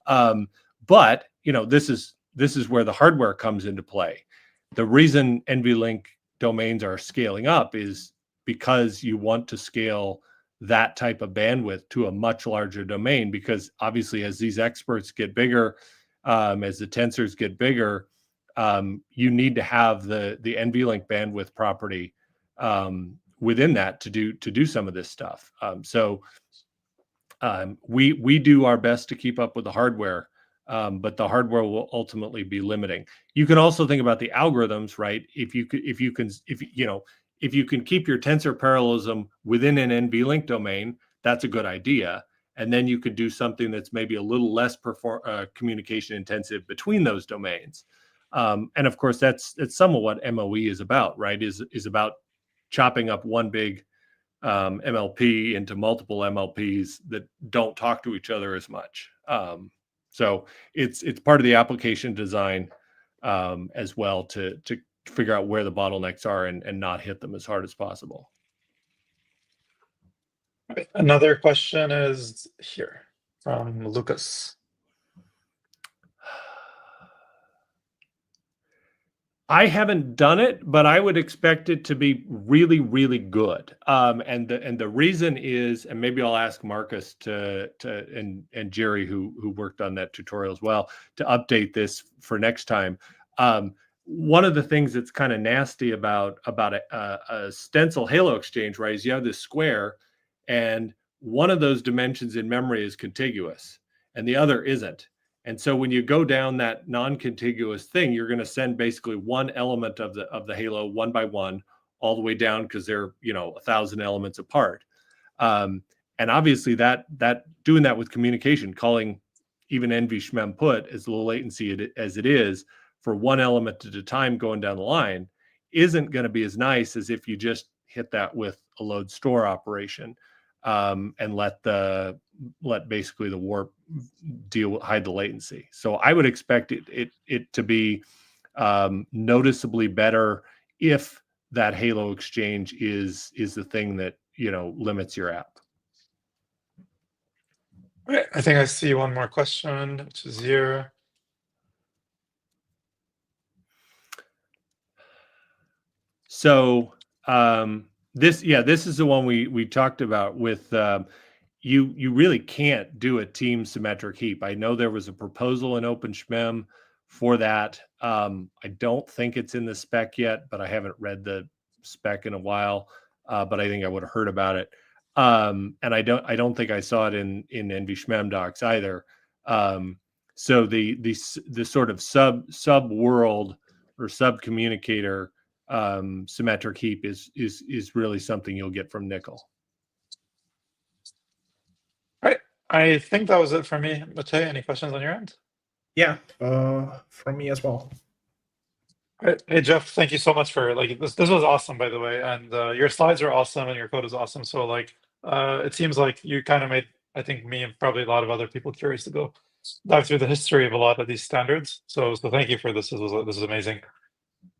But this is where the hardware comes into play. The reason NVLink domains are scaling up is because you want to scale that type of bandwidth to a much larger domain, because obviously as these experts get bigger, as the tensors get bigger, you need to have the NVLink bandwidth property within that to do some of this stuff. So we do our best to keep up with the hardware, but the hardware will ultimately be limiting. You can also think about the algorithms, right? If you can keep your tensor parallelism within an NVLink domain, that's a good idea. And then you could do something that's maybe a little less communication intensive between those domains. And of course, that's some of what MOE is about, right? Is about chopping up one big MLP into multiple MLPs that don't talk to each other as much. So it's part of the application design as well to figure out where the bottlenecks are and not hit them as hard as possible. Another question is here from Lucas. I haven't done it, but I would expect it to be really, really good. And the reason is, and maybe I'll ask Marcus and Jerry, who worked on that tutorial as well, to update this for next time. One of the things that's kind of nasty about a stencil halo exchange, right, is you have this square, and one of those dimensions in memory is contiguous, and the other isn't. And so when you go down that non-contiguous thing, you're going to send basically one element of the halo one by one all the way down, because they're 1,000 elements apart. And obviously that doing that with communication, calling even NVSHMEM put as low latency as it is for one element at a time going down the line, isn't going to be as nice as if you just hit that with a load store operation, and let basically the warp hide the latency. So I would expect it to be noticeably better if that Halo exchange is the thing that, you know, limits your app. All right, I think I see one more question, which is here. So this is the one we talked about with you really can't do a team symmetric heap. I know there was a proposal in OpenSHMEM for that. I don't think it's in the spec yet, but I haven't read the spec in a while. But I think I would have heard about it. And I don't think I saw it in NVSHMEM docs either. So the sort of sub world or sub communicator symmetric heap is really something you'll get from Nickel. All right, I think that was it for me. Matej, any questions on your end? Yeah, from me as well. All right. Hey Jeff, thank you so much for this. This was awesome, by the way, and your slides are awesome and your code is awesome. So it seems like you kind of made, I think, me and probably a lot of other people curious to go dive through the history of a lot of these standards. So thank you for this. This is amazing.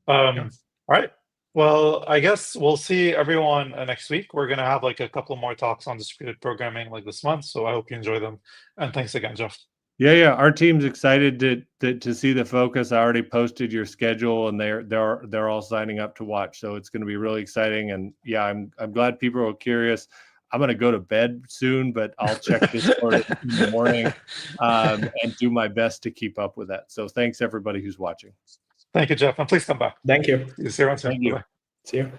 Yeah. All right. Well, I guess we'll see everyone next week. We're gonna have a couple more talks on distributed programming this month. So I hope you enjoy them. And thanks again, Jeff. Yeah. Our team's excited to see the focus. I already posted your schedule, and they're all signing up to watch. So it's going to be really exciting. And yeah, I'm glad people are curious. I'm going to go to bed soon, but I'll check this in the morning and do my best to keep up with that. So thanks everybody who's watching. Thank you, Jeff, and please come back. Thank you. See you around soon. Thank you. Bye-bye. See you.